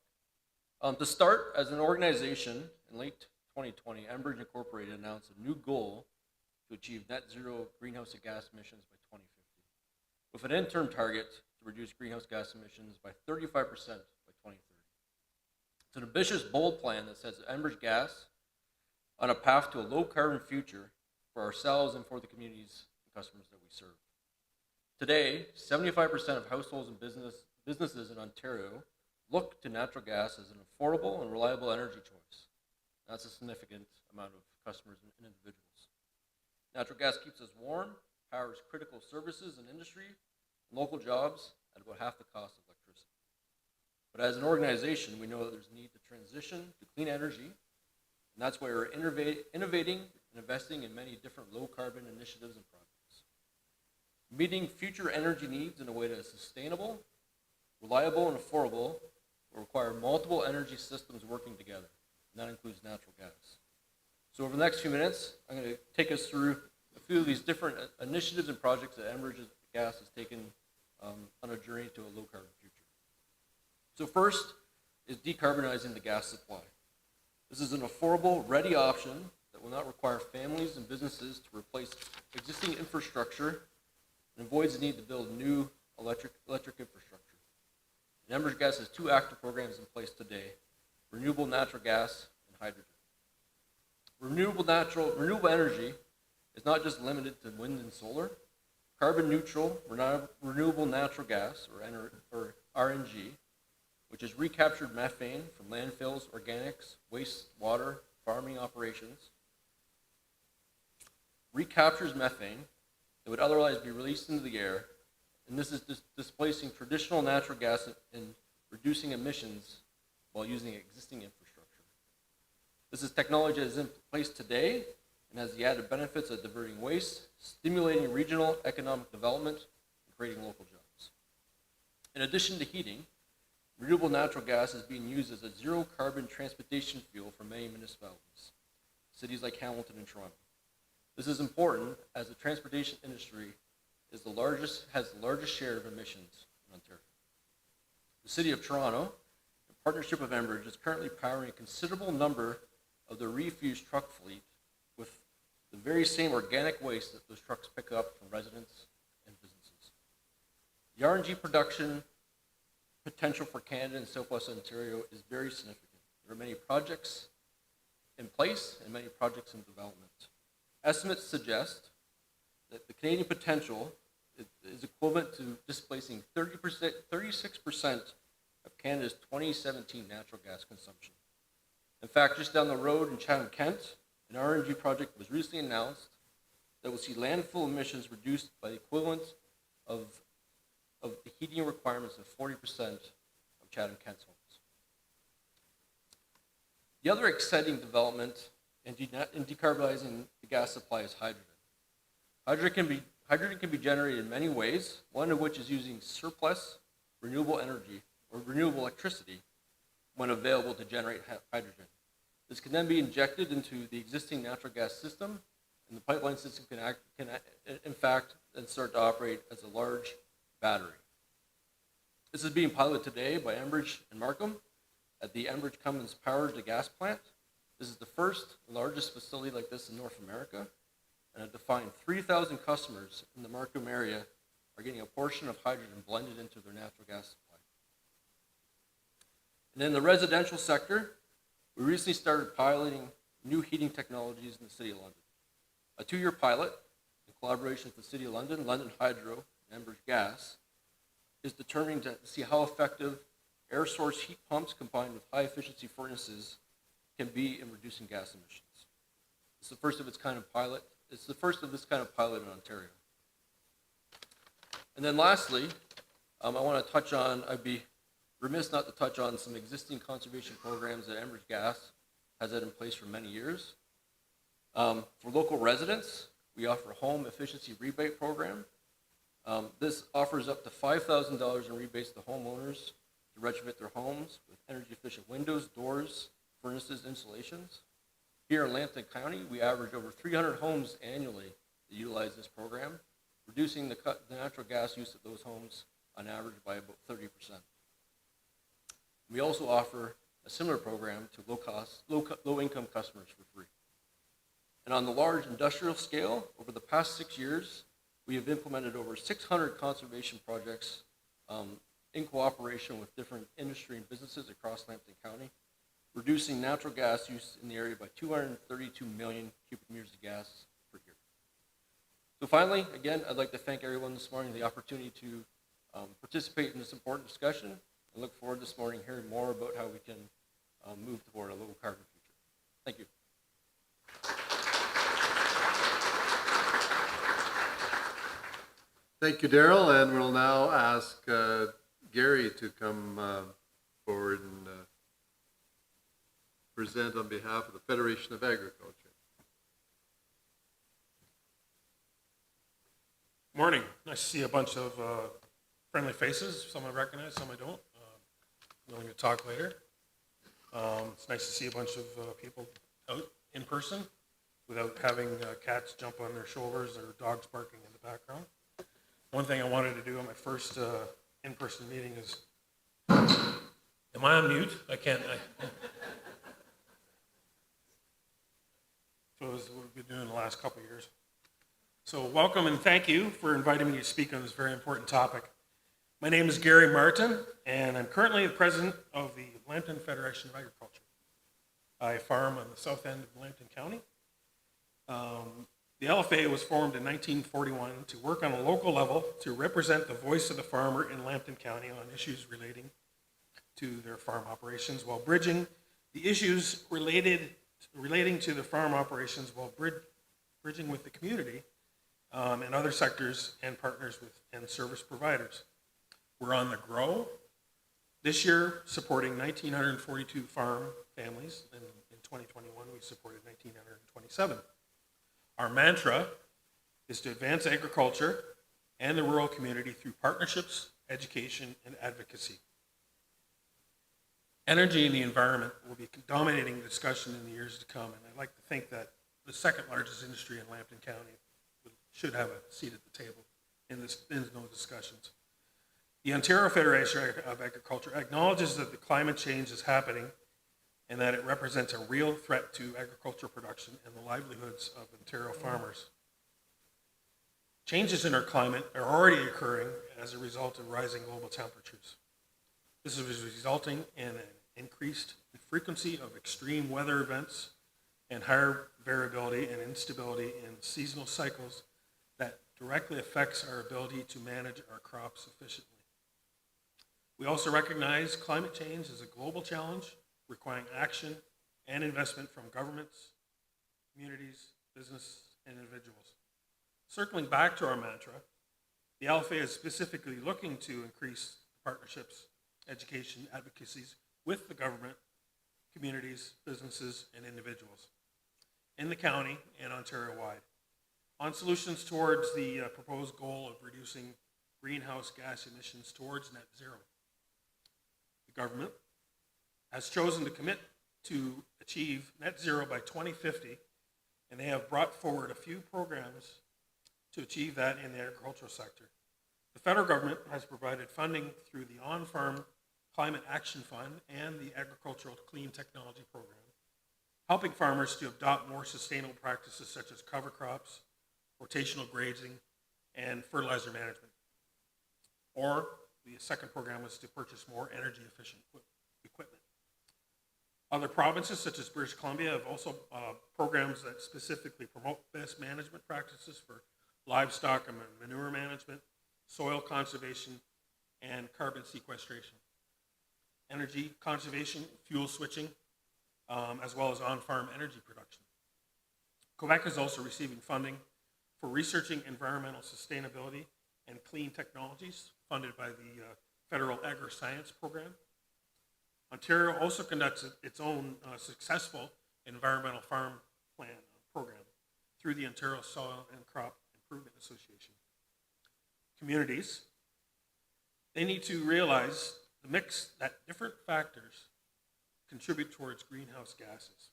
To start, as an organization, in late 2020, Enbridge Incorporated announced a new goal to achieve net zero greenhouse gas emissions by 2050, with an interim target to reduce greenhouse gas emissions by 35% by 2030. It's an ambitious, bold plan that sets Enbridge Gas on a path to a low-carbon future for ourselves and for the communities and customers that we serve. Today, 75% of households and businesses in Ontario look to natural gas as an affordable and reliable energy choice. That's a significant amount of customers and individuals. Natural gas keeps us warm, powers critical services and industry, and local jobs at about half the cost of electricity. But as an organization, we know that there's a need to transition to clean energy, and that's why we're innovating and investing in many different low-carbon initiatives and projects. Meeting future energy needs in a way that is sustainable, reliable, and affordable will require multiple energy systems working together, and that includes natural gas. So over the next few minutes, I'm going to take us through a few of these different initiatives and projects that Enbridge Gas has taken on a journey to a low-carbon future. So first is decarbonizing the gas supply. This is an affordable, ready option that will not require families and businesses to replace existing infrastructure and avoids the need to build new electric infrastructure. And Enbridge Gas has two active programs in place today: renewable natural gas and hydrogen. Renewable energy is not just limited to wind and solar. Carbon neutral renewable natural gas, or RNG, which is recaptured methane from landfills, organics, wastewater, farming operations, recaptures methane that would otherwise be released into the air, and this is displacing traditional natural gas and reducing emissions while using existing infrastructure. This is technology that is in place today and has the added benefits of diverting waste, stimulating regional economic development, and creating local jobs. In addition to heating, renewable natural gas is being used as a zero-carbon transportation fuel for many municipalities, cities like Hamilton and Toronto. This is important as the transportation industry has the largest share of emissions in Ontario. The City of Toronto, in partnership with Enbridge, is currently powering a considerable number of the refuse truck fleet with the very same organic waste that those trucks pick up from residents and businesses. The RNG production potential for Canada and Southwest Ontario is very significant. There are many projects in place and many projects in development. Estimates suggest that the Canadian potential is equivalent to displacing 36% of Canada's 2017 natural gas consumption. In fact, just down the road in Chatham-Kent, an RNG project was recently announced that will see landfill emissions reduced by the equivalent of the heating requirements of 40% of Chatham-Kent's homes. The other exciting development in decarbonizing the gas supply is hydrogen. Hydrogen can be generated in many ways, one of which is using surplus renewable energy or renewable electricity when available to generate hydrogen. This can then be injected into the existing natural gas system, and the pipeline system can in fact then start to operate as a large battery. This is being piloted today by Enbridge and Markham at the Enbridge Cummins Power to Gas plant. This is the first and largest facility like this in North America, and a defined 3,000 customers in the Markham area are getting a portion of hydrogen blended into their natural gas supply. And in the residential sector, we recently started piloting new heating technologies in the City of London. A 2-year pilot, in collaboration with the City of London, London Hydro, and Enbridge Gas, is determining to see how effective air source heat pumps combined with high-efficiency furnaces can be in reducing gas emissions. It's the first of its kind of pilot. It's the first of this kind of pilot in Ontario. And then lastly, I want to touch on, I'd be remiss not to touch on some existing conservation programs that Enbridge Gas has had in place for many years. For local residents, we offer a home efficiency rebate program This offers up to $5,000 in rebates to homeowners to retrofit their homes with energy-efficient windows, doors, furnaces, installations. Here in Lambton County, we average over 300 homes annually that utilize this program, reducing the natural gas use of those homes on average by about 30%. We also offer a similar program to low-income customers for free. And on the large industrial scale, over the past 6 years, we have implemented over 600 conservation projects in cooperation with different industry and businesses across Lambton County, reducing natural gas use in the area by 232 million cubic meters of gas per year. So finally, again, I'd like to thank everyone this morning for the opportunity to participate in this important discussion. I look forward this morning hearing more about how we can move toward a low carbon future. Thank you. Thank you, Daryl, and we'll now ask Gary to come forward and present on behalf of the Federation of Agriculture. Morning. Nice to see a bunch of friendly faces. Some I recognize, some I don't. Willing to talk later. It's nice to see a bunch of people out in person without having cats jump on their shoulders or dogs barking in the background. One thing I wanted to do on my first in-person meeting is, am I on mute? I can't. So it was what we've been doing the last couple of years. So welcome and thank you for inviting me to speak on this very important topic. My name is Gary Martin, and I'm currently the president of the Lambton Federation of Agriculture. I farm on the south end of Lambton County. The LFA was formed in 1941 to work on a local level to represent the voice of the farmer in Lambton County on issues relating to their farm operations, while bridging the issues relating to the farm operations while bridging with the community and other sectors and partners and service providers. We're on the grow. This year, supporting 1,942 farm families. In 2021, we supported 1,927. Our mantra is to advance agriculture and the rural community through partnerships, education, and advocacy. Energy and the environment will be dominating the discussion in the years to come, and I'd like to think that the second largest industry in Lambton County should have a seat at the table in those discussions. The Ontario Federation of Agriculture acknowledges that the climate change is happening and that it represents a real threat to agricultural production and the livelihoods of Ontario farmers. Changes in our climate are already occurring as a result of rising global temperatures. This is resulting in an increased frequency of extreme weather events and higher variability and instability in seasonal cycles that directly affects our ability to manage our crops efficiently. We also recognize climate change as a global challenge requiring action and investment from governments, communities, business, and individuals. Circling back to our mantra, the LFA is specifically looking to increase partnerships, education, advocacies with the government, communities, businesses, and individuals in the county and Ontario-wide on solutions towards the proposed goal of reducing greenhouse gas emissions towards net zero. The government has chosen to commit to achieve net zero by 2050, and they have brought forward a few programs to achieve that in the agricultural sector. The federal government has provided funding through the On-Farm Climate Action Fund and the Agricultural Clean Technology Program, helping farmers to adopt more sustainable practices such as cover crops, rotational grazing, and fertilizer management. Or the second program was to purchase more energy efficient equipment. Other provinces, such as British Columbia, have also programs that specifically promote best management practices for livestock and manure management, soil conservation, and carbon sequestration, energy conservation, fuel switching, as well as on-farm energy production. Quebec is also receiving funding for researching environmental sustainability and clean technologies funded by the Federal Agri-Science Program. Ontario also conducts its own successful environmental farm plan program through the Ontario Soil and Crop Improvement Association. communities, they need to realize the mix that different factors contribute towards greenhouse gases.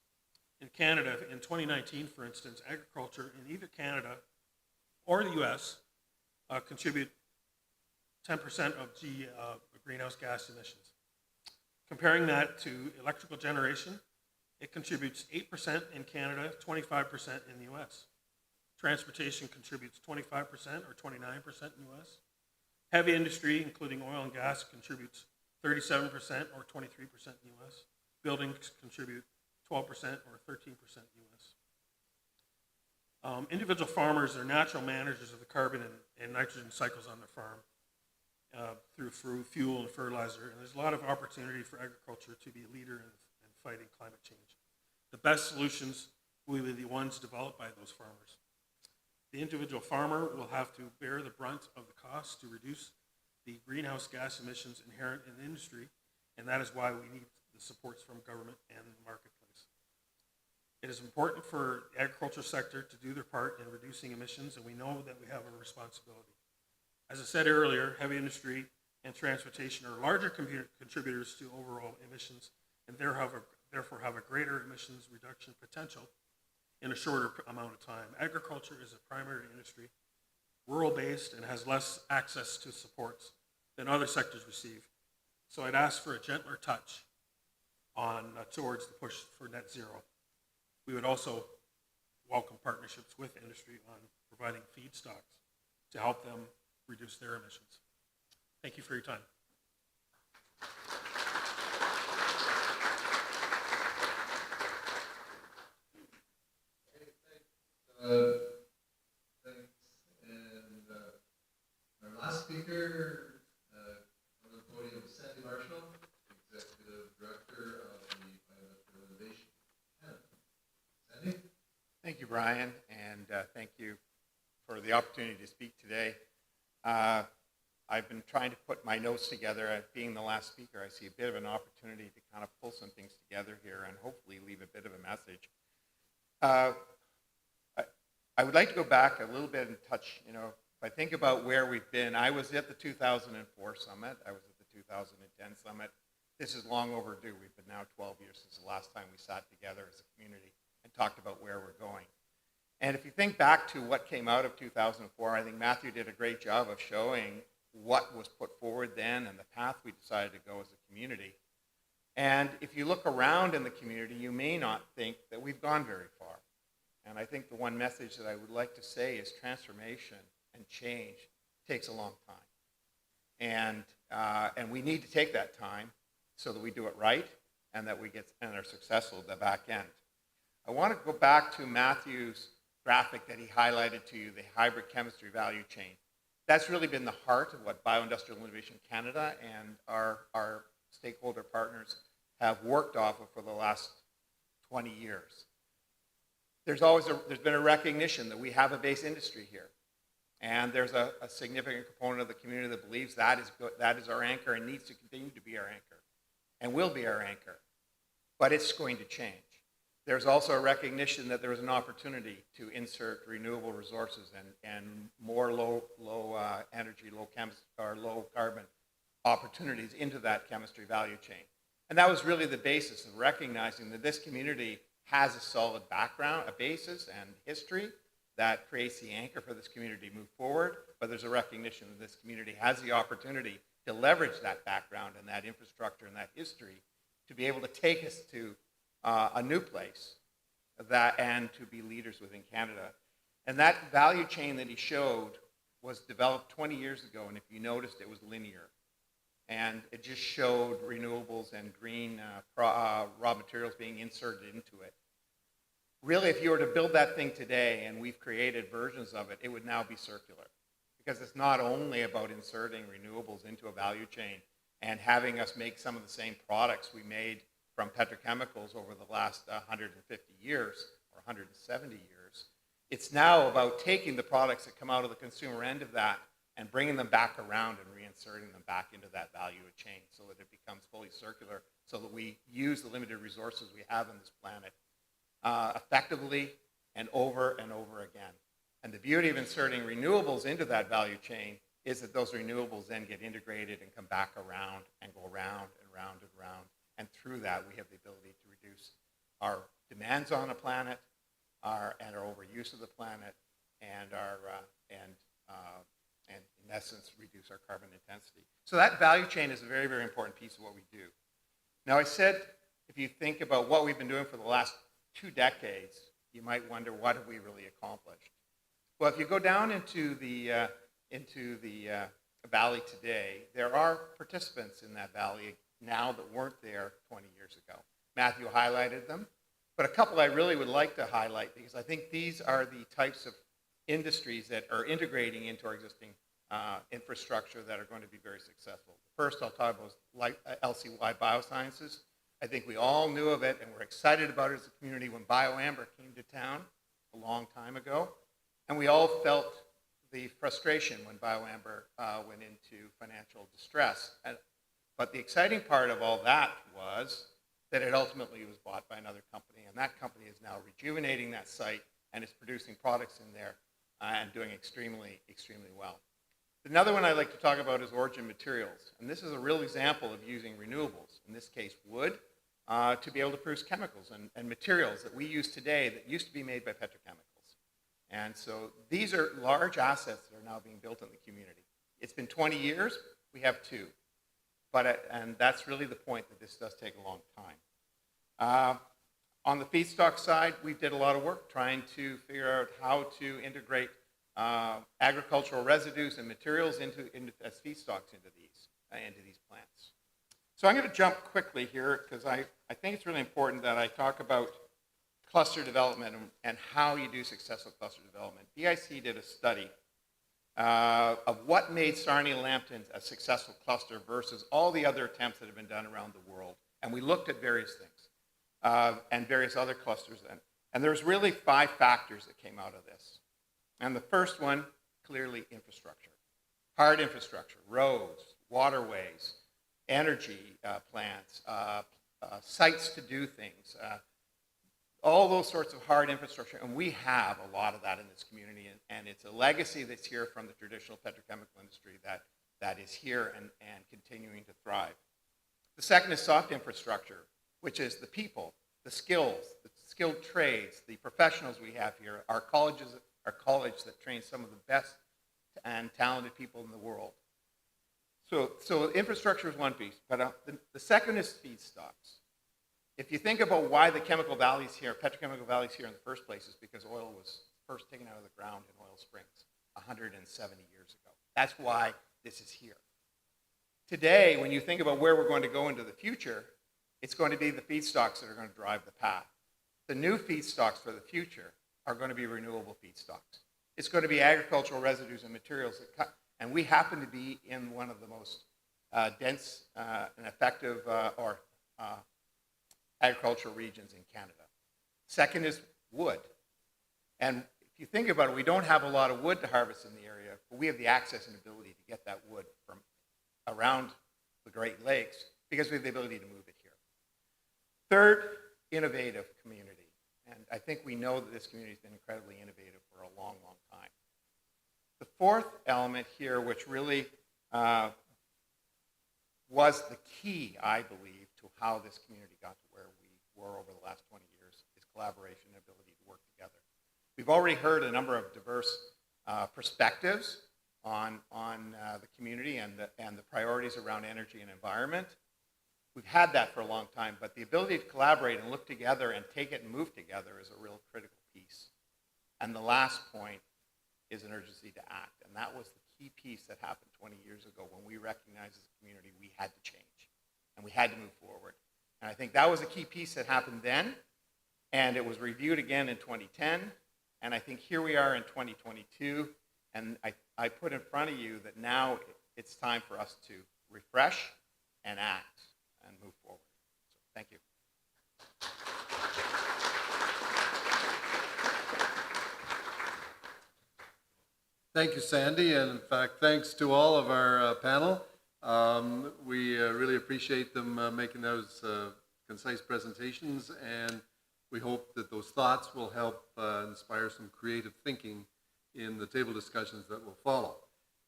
In Canada, in 2019, for instance, agriculture in either Canada or the US contribute 10% of greenhouse gas emissions. Comparing that to electrical generation, it contributes 8% in Canada, 25% in the US. Transportation contributes 25% or 29% in the US. Heavy industry, including oil and gas, contributes 37% or 23% in the US. Buildings contribute 12% or 13% in the US. Individual farmers are natural managers of the carbon and nitrogen cycles on their farm through fuel and fertilizer. And there's a lot of opportunity for agriculture to be a leader in fighting climate change. The best solutions will be the ones developed by those farmers. The individual farmer will have to bear the brunt of the cost to reduce the greenhouse gas emissions inherent in the industry, and that is why we need the supports from government and the marketplace. It is important for the agriculture sector to do their part in reducing emissions, and we know that we have a responsibility. As I said earlier, heavy industry and transportation are larger contributors to overall emissions, and therefore have a greater emissions reduction potential in a shorter amount of time. Agriculture is a primary industry, rural-based, and has less access to supports than other sectors receive. So I'd ask for a gentler touch towards the push for net zero. We would also welcome partnerships with industry on providing feedstocks to help them reduce their emissions. Thank you for your time. Thanks. And our last speaker on the podium is Sandy Marshall, Executive Director of the Bioindustrial Innovation Canada. Sandy? Thank you, Brian, and thank you for the opportunity to speak today. I've been trying to put my notes together. Being the last speaker, I see a bit of an opportunity to kind of pull some things together here and hopefully leave a bit of a message. I would like to go back a little bit and touch, if I think about where we've been, I was at the 2004 summit, I was at the 2010 summit. This is long overdue. We've been now 12 years since the last time we sat together as a community and talked about where we're going. And if you think back to what came out of 2004, I think Matthew did a great job of showing what was put forward then and the path we decided to go as a community. And if you look around in the community, you may not think that we've gone very far. And I think the one message that I would like to say is transformation and change takes a long time. And we need to take that time so that we do it right and that we are successful at the back end. I want to go back to Matthew's graphic that he highlighted to you, the hybrid chemistry value chain. That's really been the heart of what Bioindustrial Innovation Canada and our stakeholder partners have worked off of for the last 20 years. There's been a recognition that we have a base industry here. And there's a significant component of the community that believes that is our anchor and needs to continue to be our anchor and will be our anchor. But it's going to change. There's also a recognition that there is an opportunity to insert renewable resources and more low energy, low carbon opportunities into that chemistry value chain. And that was really the basis of recognizing that this community has a solid background, a basis and history that creates the anchor for this community to move forward, but there's a recognition that this community has the opportunity to leverage that background and that infrastructure and that history to be able to take us to a new place and to be leaders within Canada. And that value chain that he showed was developed 20 years ago, and if you noticed, it was linear. And it just showed renewables and green raw materials being inserted into it. Really, if you were to build that thing today, and we've created versions of it, it would now be circular. Because it's not only about inserting renewables into a value chain and having us make some of the same products we made from petrochemicals over the last 150 years or 170 years. It's now about taking the products that come out of the consumer end of that and bringing them back around and reinserting them back into that value chain so that it becomes fully circular, so that we use the limited resources we have on this planet effectively and over again. And the beauty of inserting renewables into that value chain is that those renewables then get integrated and come back around and go round and round and round. And through that, we have the ability to reduce our demands on the planet, our overuse of the planet, and in essence, reduce our carbon intensity. So that value chain is a very, very important piece of what we do. Now, I said, if you think about what we've been doing for the last 2 decades, you might wonder, what have we really accomplished? Well, if you go down into the valley today, there are participants in that valley now that weren't there 20 years ago. Matthew highlighted them, but a couple I really would like to highlight, because I think these are the types of industries that are integrating into our existing infrastructure that are going to be very successful. First, I'll talk about Lcy Biosciences. I think we all knew of it and were excited about it as a community when BioAmber came to town a long time ago. And we all felt the frustration when BioAmber went into financial distress. But the exciting part of all that was that it ultimately was bought by another company. And that company is now rejuvenating that site and is producing products in there and doing extremely, extremely well. Another one I'd like to talk about is Origin Materials. And this is a real example of using renewables, in this case wood, to be able to produce chemicals and materials that we use today that used to be made by petrochemicals. And so these are large assets that are now being built in the community. It's been 20 years, we have 2. And that's really the point, that this does take a long time. On the feedstock side, we did a lot of work trying to figure out how to integrate agricultural residues and materials as feedstocks into these plants. So I'm going to jump quickly here, because I think it's really important that I talk about cluster development and how you do successful cluster development. DIC did a study of what made Sarnia-Lambton a successful cluster versus all the other attempts that have been done around the world. And we looked at various things and various other clusters then. And there's really 5 factors that came out of this. And the first one, clearly infrastructure. Hard infrastructure, roads, waterways, energy plants, sites to do things, all those sorts of hard infrastructure. And we have a lot of that in this community. And it's a legacy that's here from the traditional petrochemical industry that is here and continuing to thrive. The second is soft infrastructure, which is the people, the skills, the skilled trades, the professionals we have here, our college that trains some of the best and talented people in the world. So infrastructure is one piece, but the second is feedstocks. If you think about why the petrochemical valleys here in the first place, is because oil was first taken out of the ground in oil springs 170 years ago. That's why this is here. Today, when you think about where we're going to go into the future, it's going to be the feedstocks that are going to drive the path. The new feedstocks for the future are going to be renewable feedstocks. It's going to be agricultural residues and materials that cut, and we happen to be in one of the most dense and effective agricultural regions in Canada. Second is wood. And if you think about it, we don't have a lot of wood to harvest in the area, but we have the access and ability to get that wood from around the Great Lakes because we have the ability to move it here. Third, innovative community. And I think we know that this community has been incredibly innovative for a long, long time. The fourth element here, which really was the key, I believe, to how this community got to where we were over the last 20 years, is collaboration and ability to work together. We've already heard a number of diverse perspectives on the community and the priorities around energy and environment. We've had that for a long time, but the ability to collaborate and look together and take it and move together is a real critical piece. And the last point is an urgency to act. And that was the key piece that happened 20 years ago when we recognized as a community we had to change and we had to move forward. And I think that was a key piece that happened then, and it was reviewed again in 2010. And I think here we are in 2022, and I put in front of you that now it's time for us to refresh and act and move forward. So thank you. Thank you, Sandy, and in fact, thanks to all of our panel. We really appreciate them making those concise presentations, and we hope that those thoughts will help inspire some creative thinking in the table discussions that will follow.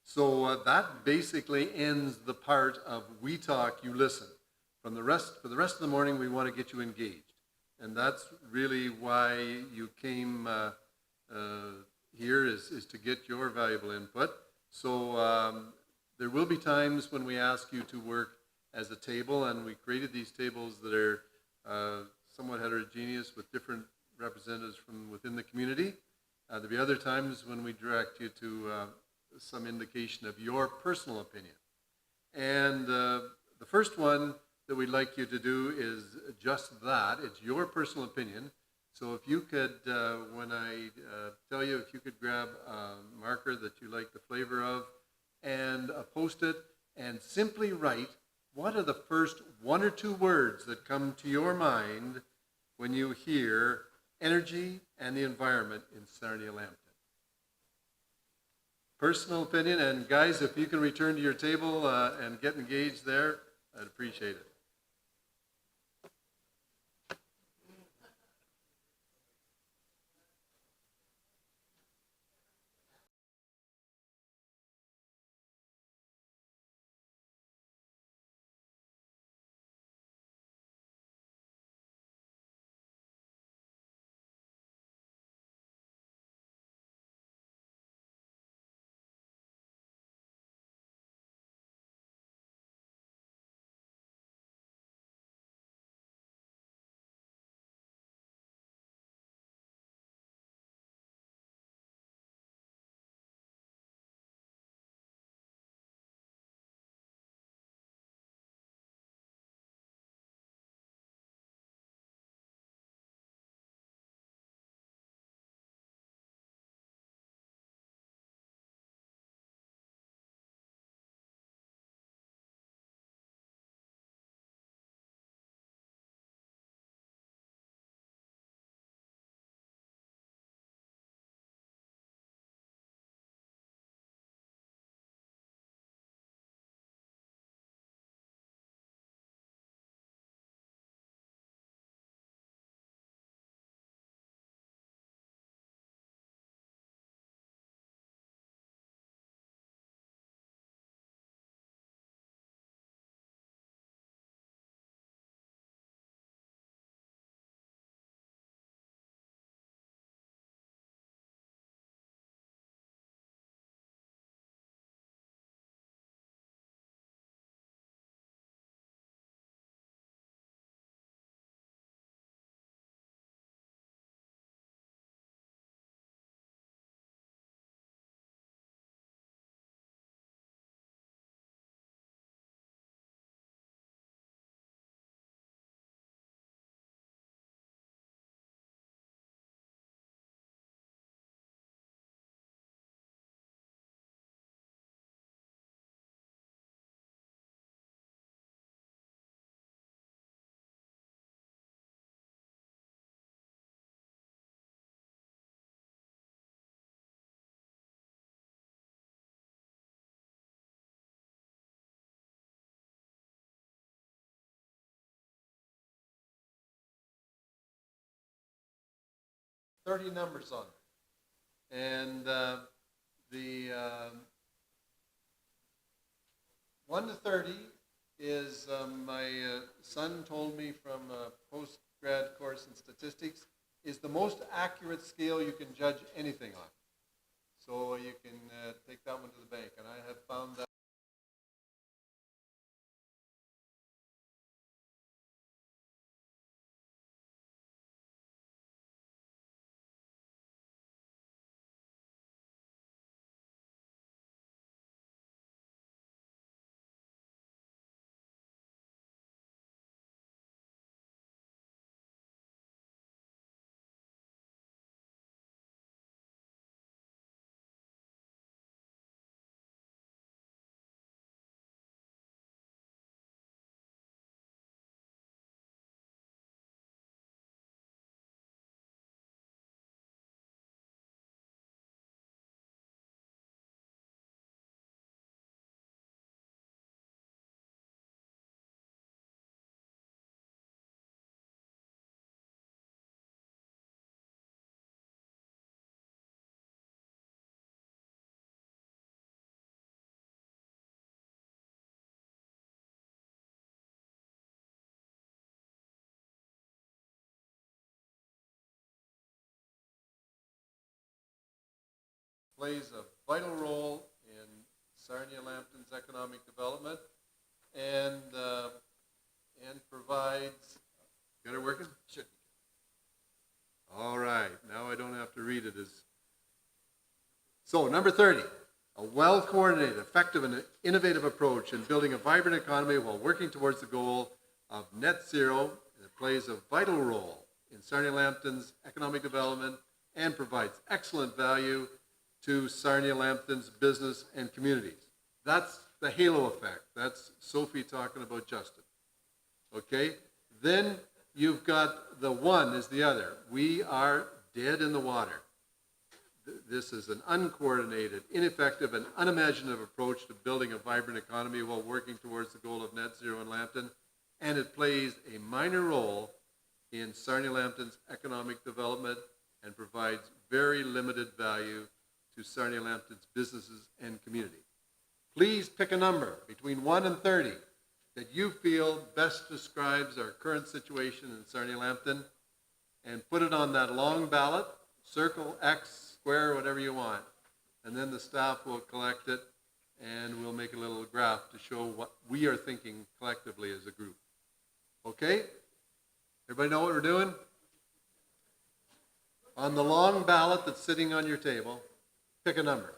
So that basically ends the part of we talk, you listen. For the rest of the morning, we want to get you engaged. And that's really why you came here is to get your valuable input. So there will be times when we ask you to work as a table, and we created these tables that are somewhat heterogeneous with different representatives from within the community. There'll be other times when we direct you to some indication of your personal opinion. And the first one that we'd like you to do is just that. It's your personal opinion. So if you could, when I tell you, if you could grab a marker that you like the flavor of and a Post-it and simply write, what are the first one or two words that come to your mind when you hear energy and the environment in Sarnia-Lambton? Personal opinion, and guys, if you can return to your table and get engaged there, I'd appreciate it. Thirty numbers on it. And the 1 to 30 is, my son told me from a post-grad course in statistics, is the most accurate scale you can judge anything on. So you can take that one to the bank. And I have found that plays a vital role in Sarnia-Lambton's economic development and provides, got it working? Should be. All right, now I don't have to read it as. So, number 30, a well-coordinated, effective, and innovative approach in building a vibrant economy while working towards the goal of net zero. And it plays a vital role in Sarnia-Lambton's economic development and provides excellent value to Sarnia-Lambton's business and communities. That's the halo effect. That's Sophie talking about Justin. Okay? Then you've got the one is the other. We are dead in the water. This is an uncoordinated, ineffective, and unimaginative approach to building a vibrant economy while working towards the goal of net zero in Lambton, and it plays a minor role in Sarnia-Lambton's economic development and provides very limited value to Sarnia-Lambton's businesses and community. Please pick a number between 1 and 30 that you feel best describes our current situation in Sarnia-Lambton, and put it on that long ballot, circle, X, square, whatever you want, and then the staff will collect it, and we'll make a little graph to show what we are thinking collectively as a group. Okay? Everybody know what we're doing? On the long ballot that's sitting on your table, pick a number.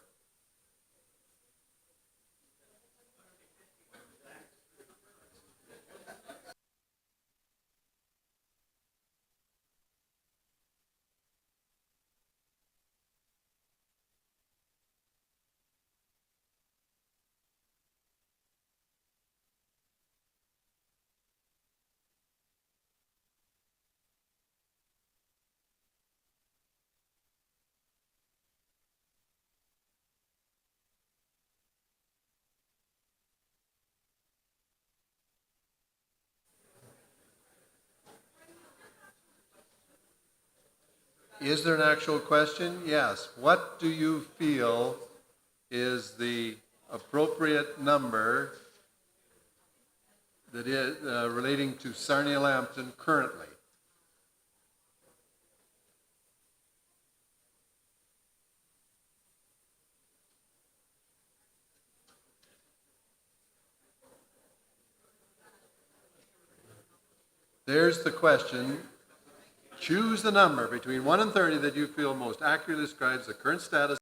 Is there an actual question? Yes. What do you feel is the appropriate number that is relating to Sarnia-Lambton currently? There's the question. Choose the number between 1 and 30 that you feel most accurately describes the current status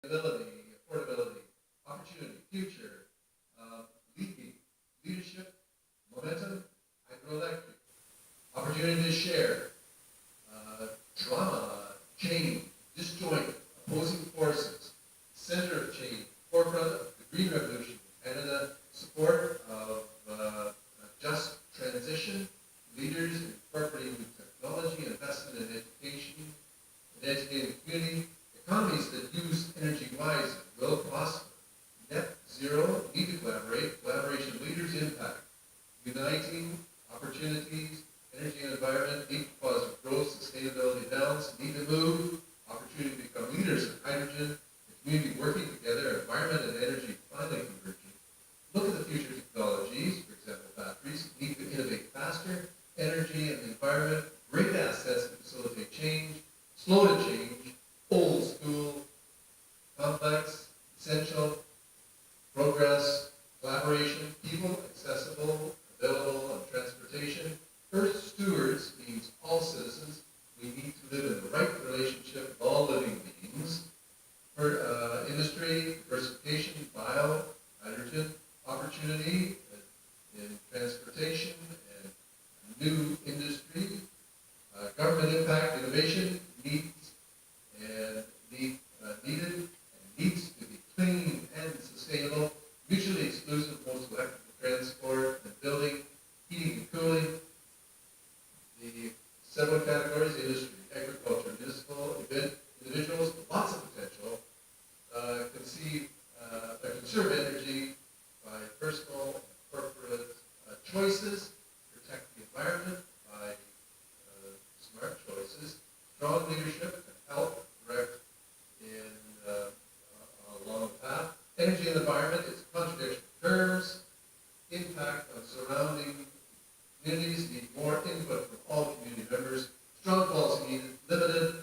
Ability, affordability, opportunity, future, leadership, momentum, hydroelectric, opportunity to share, drama, change, disjoint, opposing forces, center of change, forefront of the green revolution, Canada, support of just transition, leaders incorporating new technology, investment in education, and educating the community, economies that use energy wisely will prosper. Net zero, need to collaborate, collaboration of leaders impact, uniting opportunities, energy and environment, need for positive growth, sustainability, balance, need to move, opportunity to become leaders in hydrogen, the community working together, environment and energy finally converging. Look at the future technologies, for example, batteries, need to innovate faster, energy and the environment, great assets to facilitate change, slow to change, old school, complex, essential, progress, collaboration, people, accessible, available, and transportation. Earth stewards means all citizens. We need to live in the right relationship with all living beings. Industry, diversification, bio, hydrogen, opportunity in transportation and new industry, government impact, innovation, needs and needed and needs to be clean and sustainable, mutually exclusive, most electrical transport and building, heating and cooling. The several categories: industry, agriculture, municipal, event, individuals, lots of potential. Conserve energy by personal and corporate choices, protect the environment by smart choices, strong leadership and help direct in along the path. Energy and environment is contradiction terms. Impact on surrounding communities need more input from all community members. Strong policy needed, limited.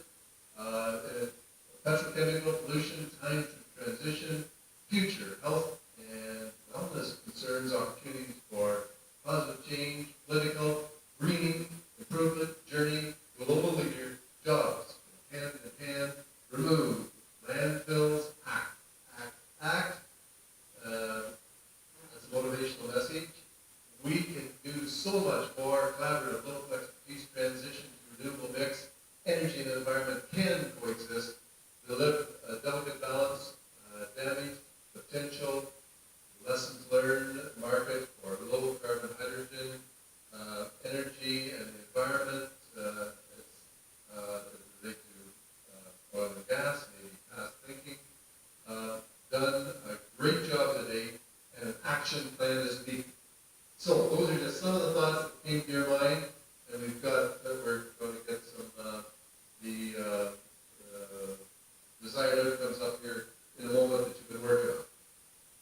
Petrochemical pollution, time to transition, future health and wellness concerns, opportunities for positive change, political, greening, improvement, journey, global leader, jobs, hand in hand, remove, landfills, act. As a motivational message, we can do so much more. Collaborative, local expertise, transition to renewable mix, energy and environment can coexist. Deliver a delicate balance, damage, potential, lessons learned, market for low carbon hydrogen, energy and the environment, related to oil and gas, maybe past thinking. Done a great job today, and an action plan is needed. So those are just some of the thoughts that came to your mind, and we're going to get some desired outcomes up here in a moment that you've been working on.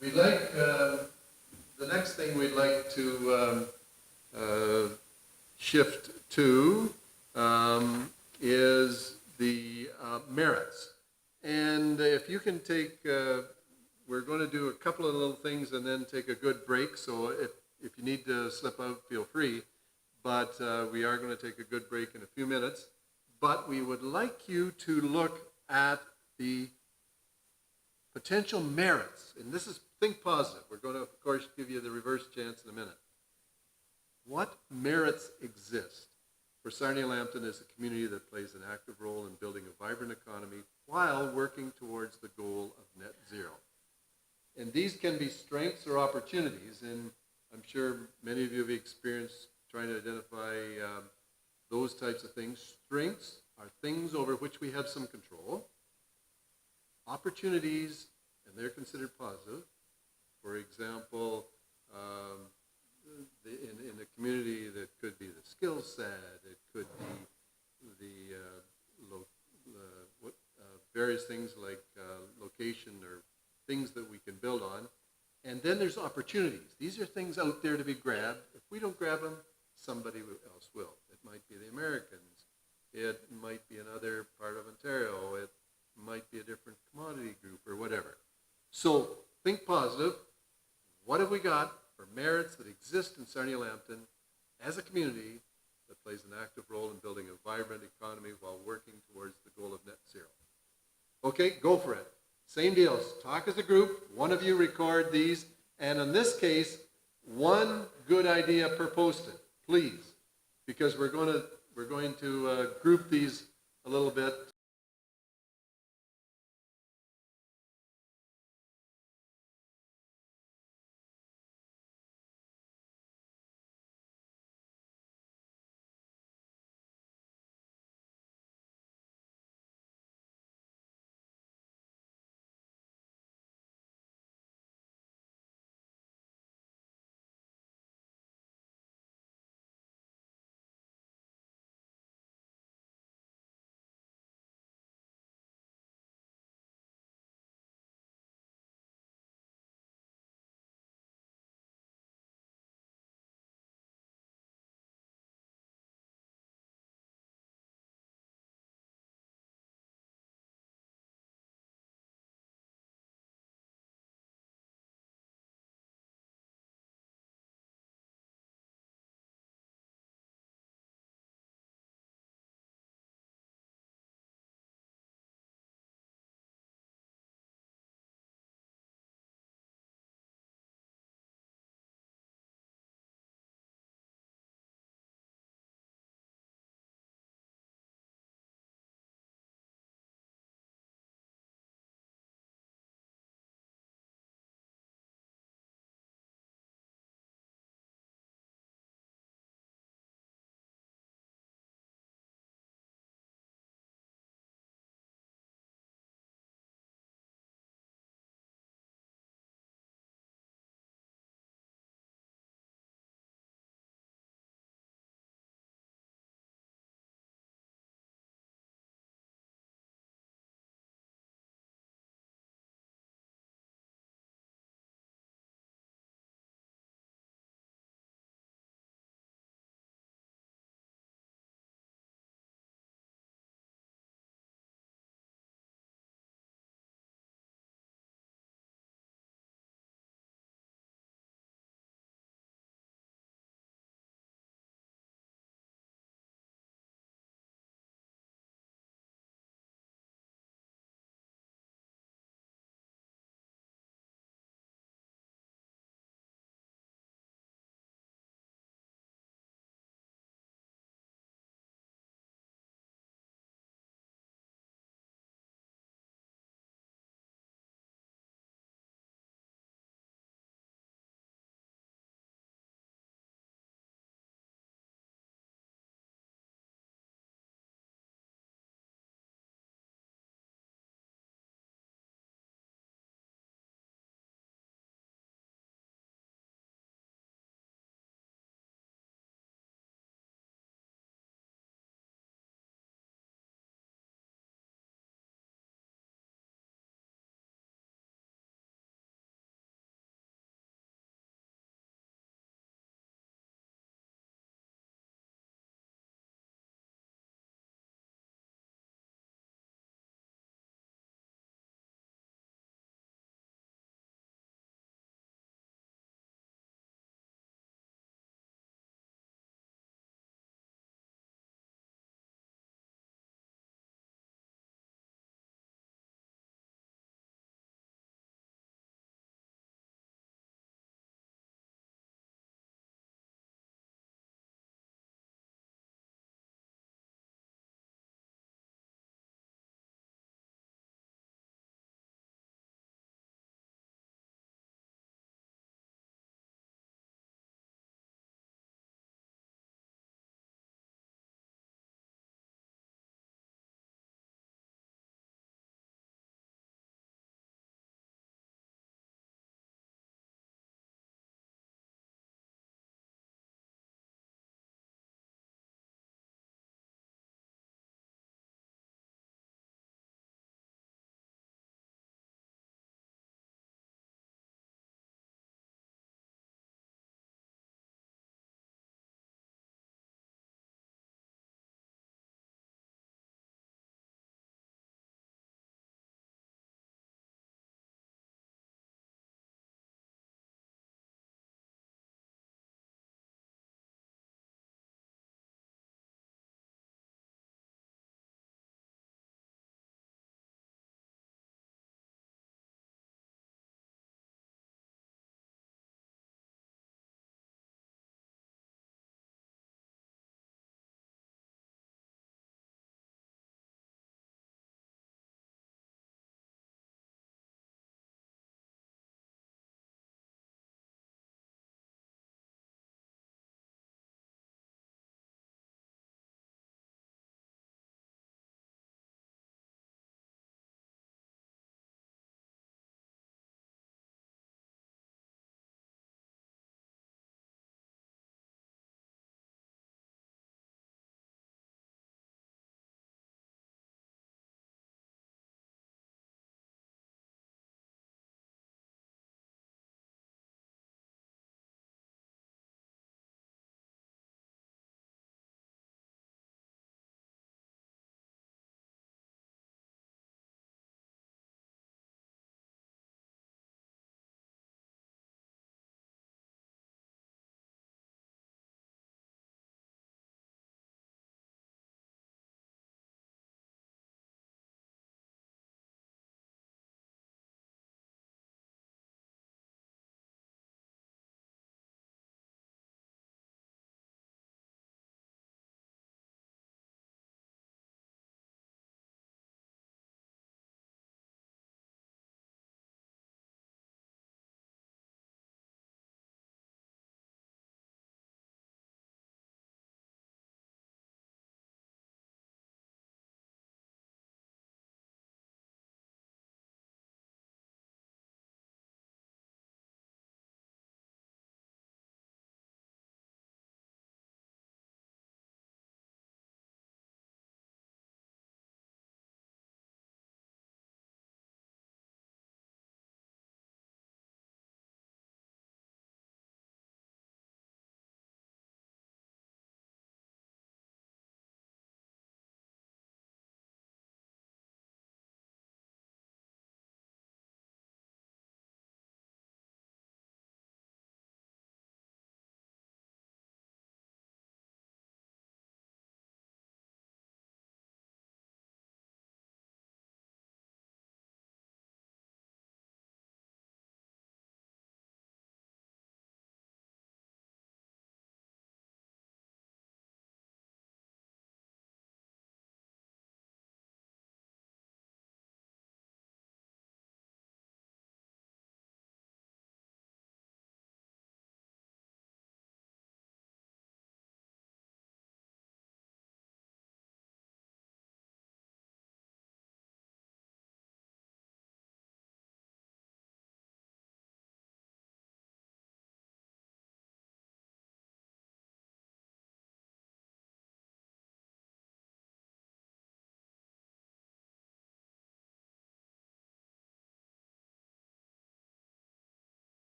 We'd like, the next thing we'd like to shift to is the merits. And if you can take, we're going to do a couple of little things and then take a good break. So if you need to slip out, feel free. But we are going to take a good break in a few minutes. But we would like you to look at the potential merits. And this is think positive. We're going to, of course, give you the reverse chance in a minute. What merits exist for Sarnia-Lambton as a community that plays an active role in building a vibrant economy while working towards the goal of net zero? And these can be strengths or opportunities, and I'm sure many of you have experienced trying to identify those types of things. Strengths are things over which we have some control. Opportunities, and they're considered positive. For example, in a community that could be the skill set, it could be the various things like location or things that we can build on. And then there's opportunities. These are things out there to be grabbed. If we don't grab them, somebody else will. It might be the Americans. It might be another part of Ontario. It might be a different commodity group or whatever. So think positive. What have we got for merits that exist in Sarnia-Lambton as a community that plays an active role in building a vibrant economy while working towards the goal of net zero? Okay, go for it. same deal. Talk as a group, one of you record these, and in this case, one good idea per posted, please, because we're going to group these a little bit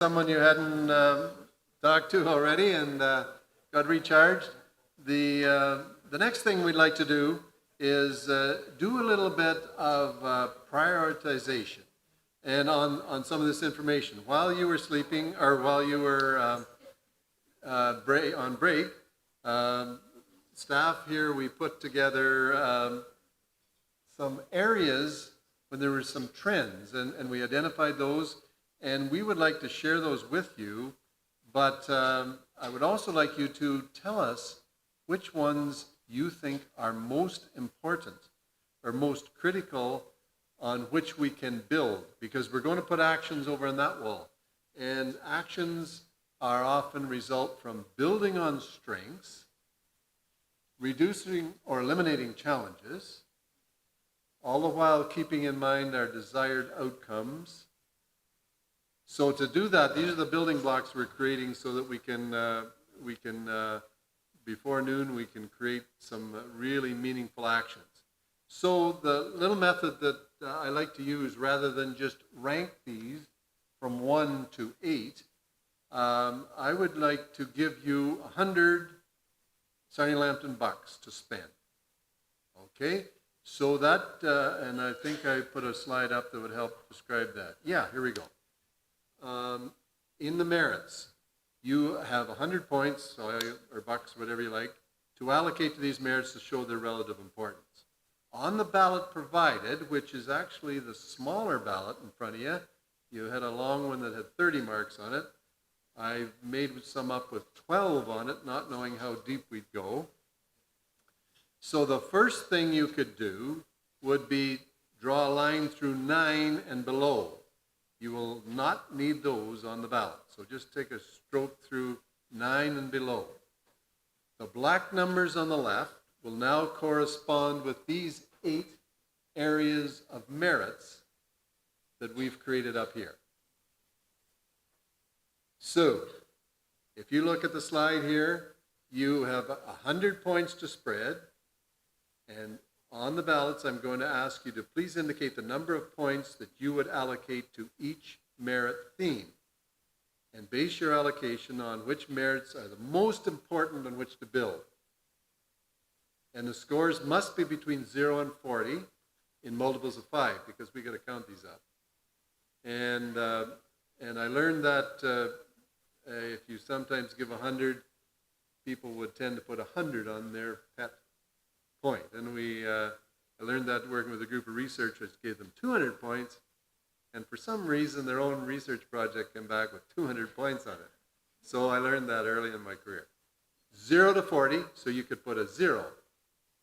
Someone you hadn't talked to already and got recharged. The next thing we'd like to do is do a little bit of prioritization and on some of this information. While you were sleeping or while you were on break, staff here, we put together some areas when there were some trends, and we identified those, and we would like to share those with you, but I would also like you to tell us which ones you think are most important or most critical on which we can build, because we're going to put actions over on that wall, and actions are often result from building on strengths, reducing or eliminating challenges, all the while keeping in mind our desired outcomes. So to do that, these are the building blocks we're creating so that we can before noon, we can create some really meaningful actions. So the little method that I like to use, rather than just rank these from 1 to 8, I would like to give you 100 Sarnia-Lambton bucks to spend. Okay? So that, and I think I put a slide up that would help describe that. Yeah, here we go. In the merits, you have 100 points, or bucks, whatever you like, to allocate to these merits to show their relative importance. On the ballot provided, which is actually the smaller ballot in front of you, you had a long one that had 30 marks on it. I made some up with 12 on it, not knowing how deep we'd go. So the first thing you could do would be draw a line through 9 and below. You will not need those on the ballot. So just take a stroke through 9 and below. The black numbers on the left will now correspond with these 8 areas of merits that we've created up here. So, if you look at the slide here, you have 100 points to spread, and on the ballots, I'm going to ask you to please indicate the number of points that you would allocate to each merit theme, and base your allocation on which merits are the most important on which to build. And the scores must be between 0 and 40 in multiples of 5, because we got to count these up. And I learned that if you sometimes give 100, people would tend to put 100 on their pet point. And I learned that working with a group of researchers, gave them 200 points, and for some reason their own research project came back with 200 points on it. So I learned that early in my career. 0 to 40, so you could put a 0,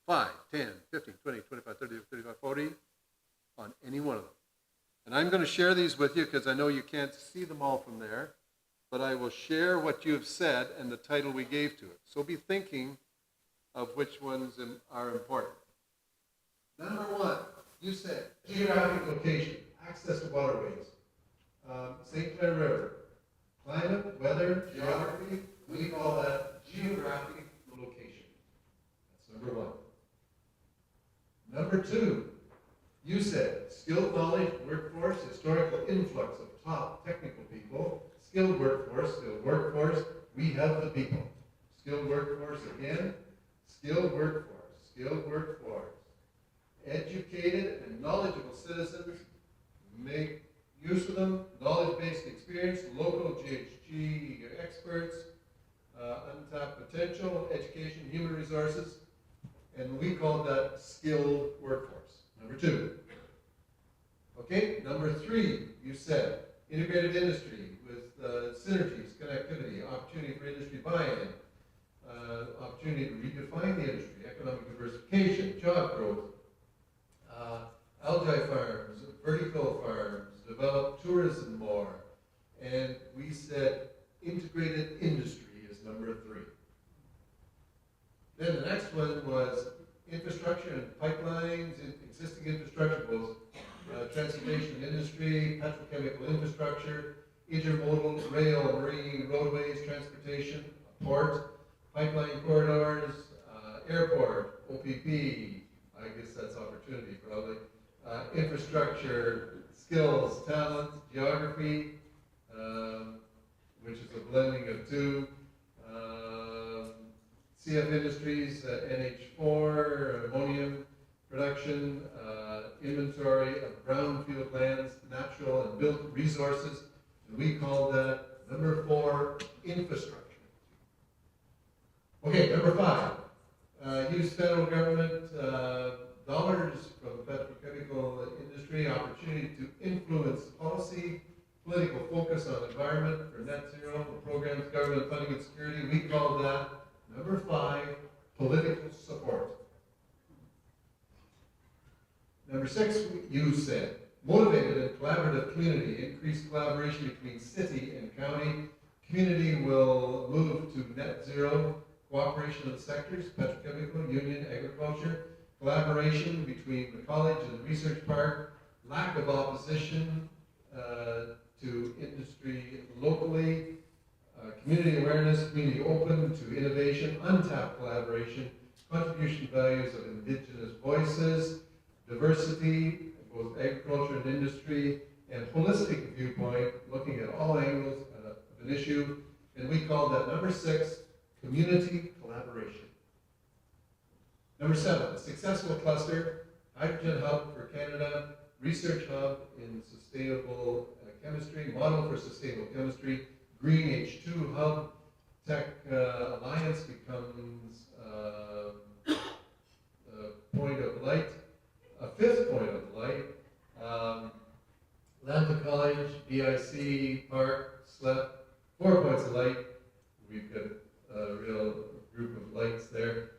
5, 10, 15, 20, 25, 30, 35, 40 on any one of them. And I'm going to share these with you because I know you can't see them all from there, but I will share what you have said and the title we gave to it. So be thinking of which ones are important. Number 1, you said geographic location, access to waterways, St. Clair River, climate, weather, geography, we call that geographic location. That's number 1. Number 2, you said skilled knowledge, workforce, historical influx of top technical people, skilled workforce, we have the people. Skilled workforce again, skilled workforce. Educated and knowledgeable citizens, make use of them, knowledge-based experience, local GHG experts, untapped potential, education, human resources, and we call that skilled workforce. Number 2. Okay, number 3, you said integrated industry with synergies, connectivity, opportunity for industry buy-in, opportunity to redefine the industry, economic diversification, job growth, algae farms, vertical farms, develop tourism more, and we said integrated industry is number 3. Then the next one was infrastructure and pipelines, existing infrastructure, both transportation industry, petrochemical infrastructure, intermodal, rail, marine, roadways, transportation, port, pipeline corridors, airport, OPP, I guess that's opportunity probably, infrastructure, skills, talent, geography, which is a blending of two. CF Industries, NH4, ammonium production, inventory of brownfield lands, natural and built resources, and we call that number 4, infrastructure. Okay, number 5, use federal government dollars from the petrochemical industry, opportunity to influence policy, political focus on environment for net zero, programs, government funding and security. We call that number 5, political support. Number 6, you said, motivated and collaborative community, increased collaboration between city and county. Community will move to net zero, cooperation of the sectors, petrochemical, union, agriculture, collaboration between the college and the research park, lack of opposition to industry locally, community awareness, community open to innovation, untapped collaboration, contribution values of indigenous voices, diversity, both agriculture and industry, and holistic viewpoint, looking at all angles of an issue, and we call that number 6, community collaboration. Number 7, successful cluster, hydrogen hub for Canada, research hub in sustainable chemistry, model for sustainable chemistry, green H2 hub, tech alliance becomes a point of light, a 5th point of light, Lambton College, BIC, Park, SLEP, 4 points of light. We've got a real group of lights there.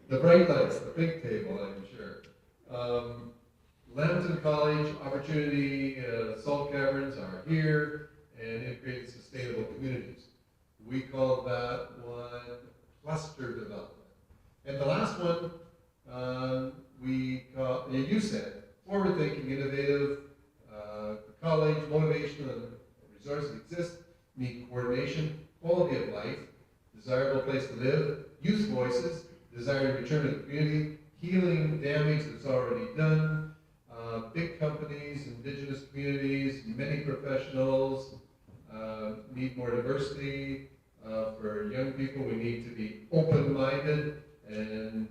The bright lights, the big table, I'm sure. Lambton College, opportunity, salt caverns are here, and integrated sustainable communities. We call that one cluster development. And the last one, we call, you said, forward-thinking, innovative, college, motivation and resources exist, need coordination, quality of life, desirable place to live, youth voices, desire to return to the community, healing damage that's already done, big companies, indigenous communities, many professionals, need more diversity. For young people, we need to be open-minded, and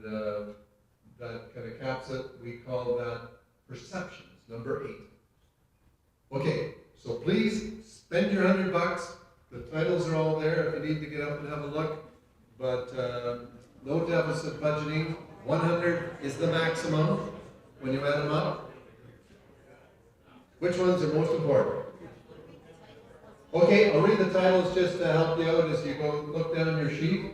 that kind of caps it. We call that perceptions, number 8. Okay, so please spend your $100. The titles are all there if you need to get up and have a look. But no deficit budgeting. 100 is the maximum when you add them up. Which ones are most important? Okay, I'll read the titles just to help you out as you go look down your sheet.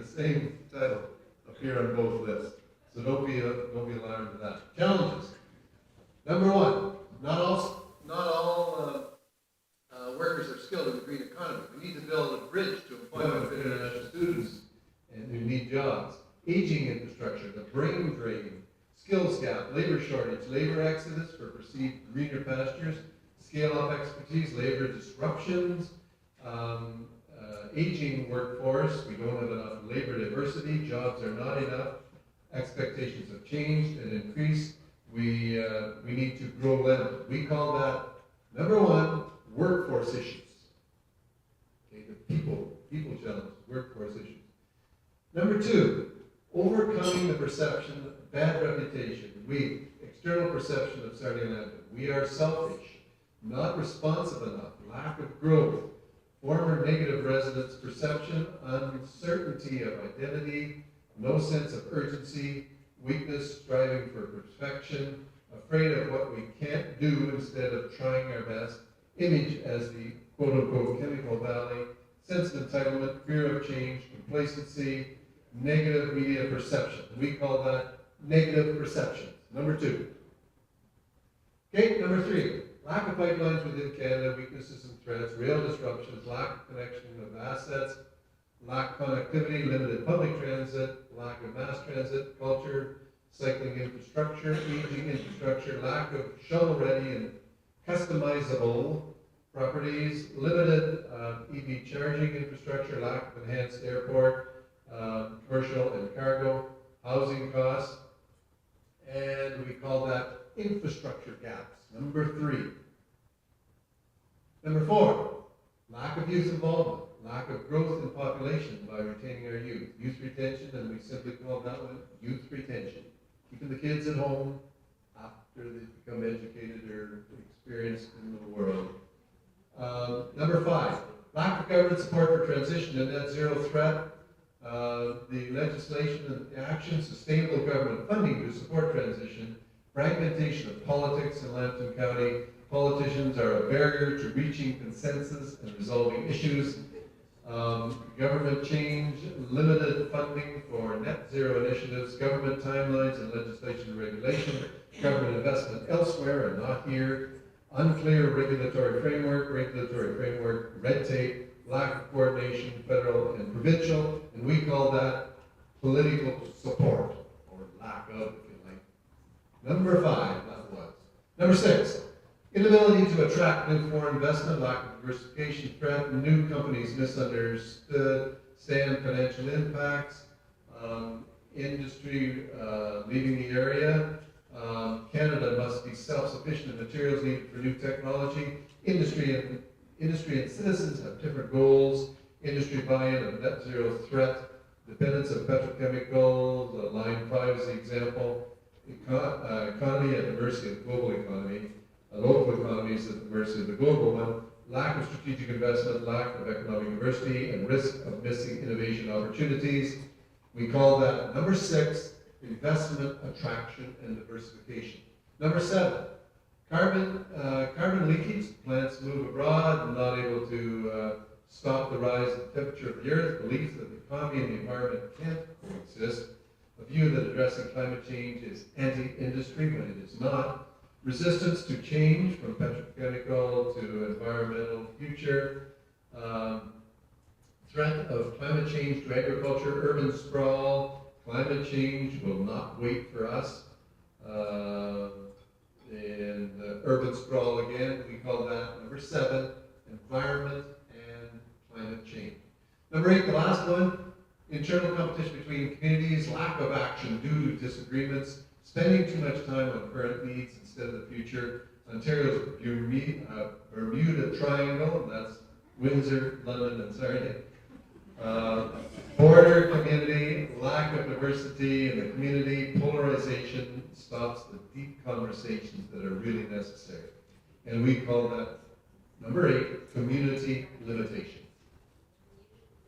the same title appear on both lists. So don't be alarmed at that. Challenges. Number one, not all workers are skilled in the green economy. We need to build a bridge to employment of international students and who need jobs. Aging infrastructure, the brain drain, skills gap, labor shortage, labor exodus for perceived greener pastures, scale up expertise, labor disruptions, aging workforce, we don't have enough labor diversity, jobs are not enough, expectations have changed and increased, we need to grow land. We call that, number one, workforce issues. Okay, the people challenges, workforce issues. Number two, overcoming the perception, bad reputation, external perception of Sarnia-Lambton. We are selfish, not responsive enough, lack of growth, former negative residents' perception, uncertainty of identity, no sense of urgency, weakness, striving for perfection, afraid of what we can't do instead of trying our best, image as the quote-unquote chemical valley, sense of entitlement, fear of change, complacency, negative media perception. We call that negative perceptions. Number two. Okay, number three. Lack of pipelines within Canada, weaknesses and threats, rail disruptions, lack of connection of assets, lack of connectivity, limited public transit, lack of mass transit, culture, cycling infrastructure, aging infrastructure, lack of shovel-ready and customizable properties, limited EV charging infrastructure, lack of enhanced airport, commercial and cargo, housing costs, and we call that infrastructure gaps. Number three. Number four, lack of youth involvement, lack of growth in population by retaining our youth. Youth retention, and we simply call that one youth retention. Keeping the kids at home after they become educated or experienced in the world. Number five, lack of government support for transition to net zero threat. The legislation and action, sustainable government funding to support transition, fragmentation of politics in Lambton County. Politicians are a barrier to reaching consensus and resolving issues. Government change, limited funding for net zero initiatives, government timelines and legislation and regulation, government investment elsewhere and not here, unclear regulatory framework, red tape, lack of coordination, federal and provincial, and we call that political support, or lack of, if you like. Number five, that was. Number six, inability to attract new foreign investment, lack of diversification threat, new companies misunderstood, stand financial impacts, industry leaving the area. Canada must be self-sufficient in materials needed for new technology. Industry and citizens have different goals. Industry buy-in of net zero threat, dependence of petrochemicals, line privacy example, economy at the mercy of the global economy, local economies at the mercy of the global one, lack of strategic investment, lack of economic diversity, and risk of missing innovation opportunities. We call that number six, investment, attraction, and diversification. Number seven, carbon leakage. Plants move abroad and not able to stop the rise in the temperature of the earth. Belief that the economy and the environment can't coexist. A view that addressing climate change is anti-industry when it is not. Resistance to change from petrochemical to environmental future. Threat of climate change to agriculture, urban sprawl. Climate change will not wait for us. And urban sprawl again, we call that number seven, environment and climate change. Number eight, the last one, internal competition between communities, lack of action due to disagreements, spending too much time on current needs instead of the future. Ontario's Bermuda Triangle, that's Windsor, London, and Sarnia. Border community, lack of diversity in the community, polarization stops the deep conversations that are really necessary. And we call that, number eight, community limitation.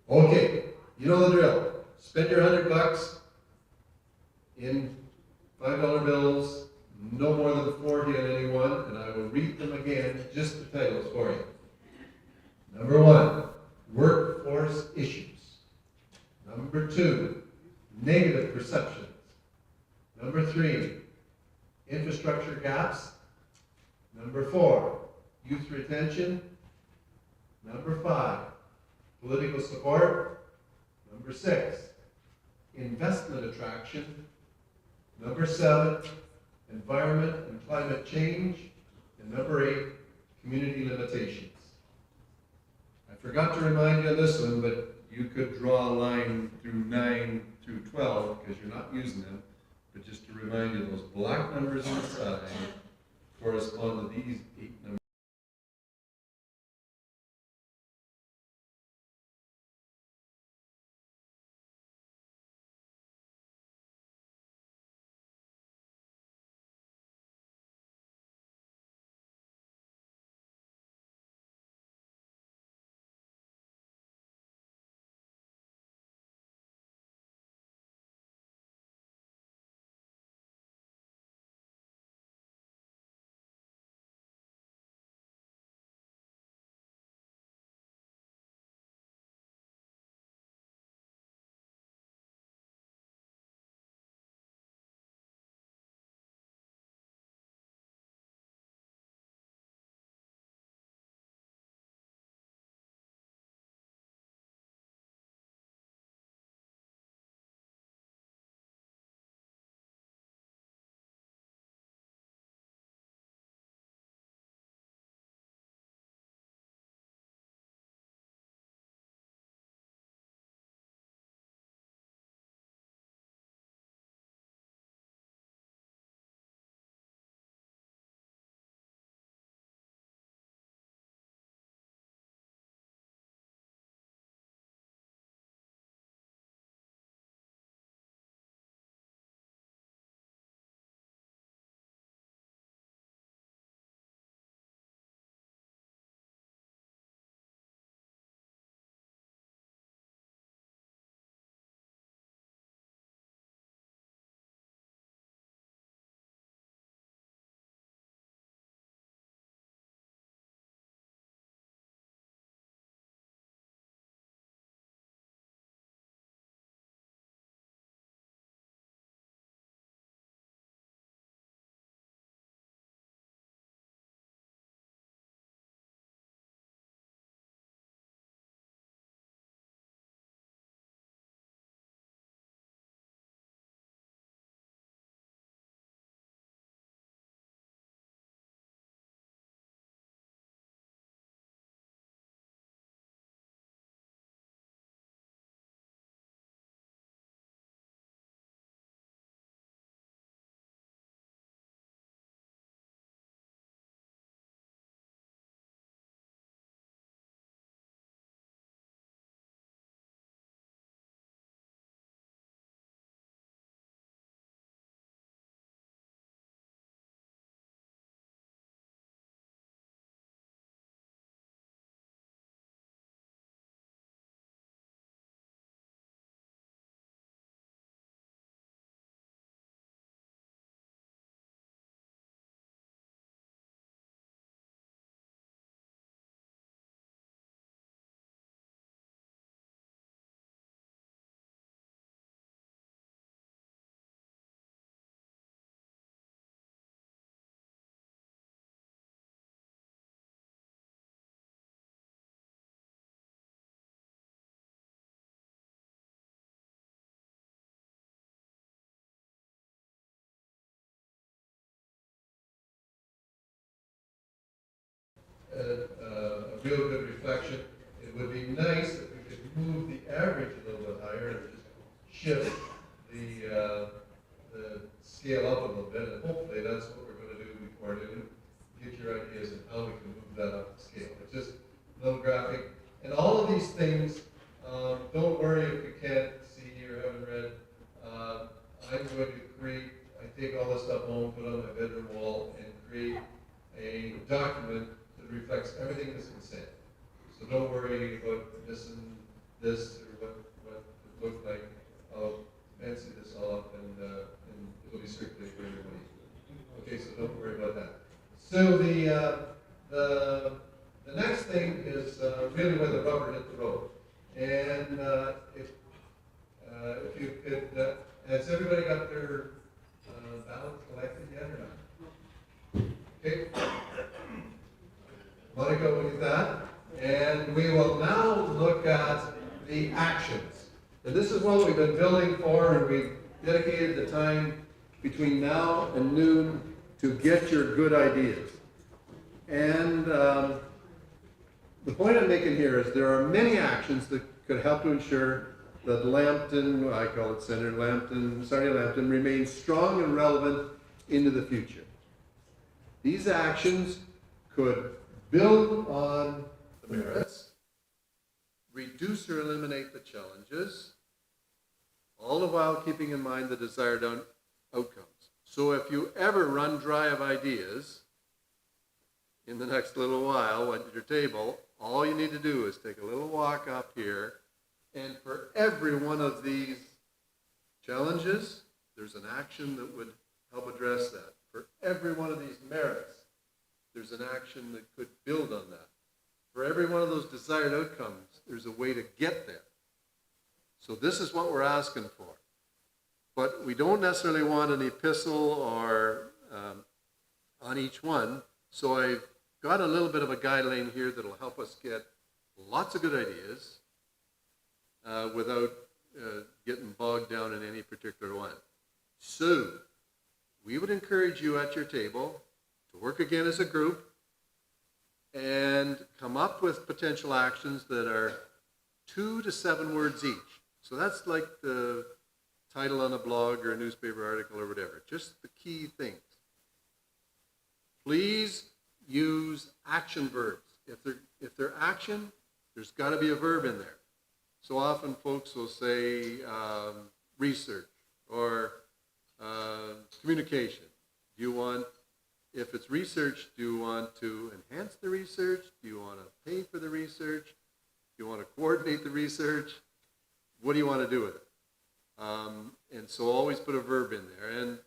Okay, you know the drill. Spend your $100 in $5 bills, no more than 40 on any one, and I will read them again, just the titles for you. Number one, workforce issues. Number two, caps. Number 4, youth retention. Number 5, political support. Number 6, investment attraction. Number 7, environment and climate change. And number 8, community limitations. I forgot to remind you of this one, but you could draw a line through 9 through 12 because you're not using them. But just to remind you, those black numbers on the side correspond to these 8 numbers. A real good reflection. It would be nice if we could move the average a little bit higher and just shift the scale up a little bit, and hopefully that's what we're going to do before noon. Get your ideas on how we can move that up the scale. It's just a little graphic. And all of these things, don't worry if you can't see or haven't read. I'm going to create, I take all this stuff home, put it on my bedroom wall, and create a document that reflects everything that's been said. So don't worry about missing this or what it looked like. I'll fancy this all up and it'll be circulated for everybody. Okay, so don't worry about that. So the next thing is really where the rubber hit the road. And if you could, has everybody got their ballot collected yet or not? Okay. Monica with that. And we will now look at the actions. And this is what we've been building for, and we've dedicated the time between now and noon to get your good ideas. And the point I'm making here is there are many actions that could help to ensure that Lambton, I call it Sarnia-Lambton, remains strong and relevant into the future. These actions could build on the merits, reduce or eliminate the challenges, all the while keeping in mind the desired outcomes. So if you ever run dry of ideas in the next little while at your table, all you need to do is take a little walk up here, and for every one of these challenges, there's an action that would help address that. For every one of these merits, there's an action that could build on that. For every one of those desired outcomes, there's a way to get there. So this is what we're asking for. But we don't necessarily want an epistle or on each one. So I've got a little bit of a guideline here that'll help us get lots of good ideas without getting bogged down in any particular one. So we would encourage you at your table to work again as a group and come up with potential actions that are 2 to 7 words each. So that's like the title on a blog or a newspaper article or whatever, just the key things. Please use action verbs. If they're action, there's got to be a verb in there. So often folks will say research or communication. Do you want, if it's research, do you want to enhance the research? Do you want to pay for the research? Do you want to coordinate the research? What do you want to do with it? And so always put a verb in there. And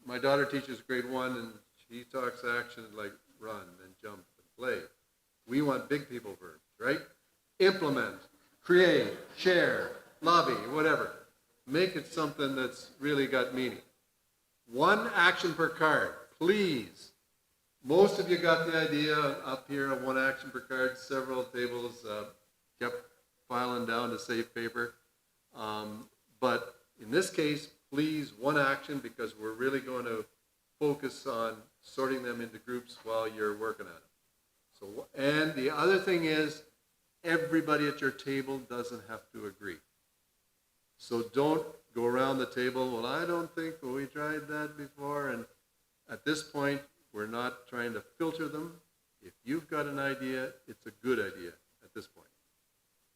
my daughter teaches grade 1, and she talks action like run and jump and play. We want big people verbs, right? Implement, create, share, lobby, whatever. Make it something that's really got meaning. 1 action per card, please. Most of you got the idea up here of 1 action per card. Several tables kept filing down to save paper. But in this case, please, 1 action, because we're really going to focus on sorting them into groups while you're working on it. So, and the other thing is, everybody at your table doesn't have to agree. So don't go around the table, well, I don't think, well, we tried that before. And at this point, we're not trying to filter them. If you've got an idea, it's a good idea at this point.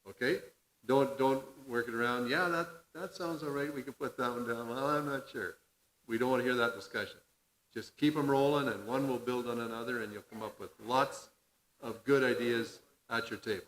Okay? Don't work it around. Yeah, that sounds all right. We can put that one down. Well, I'm not sure. We don't want to hear that discussion. Just keep them rolling, and one will build on another, and you'll come up with lots of good ideas at your table.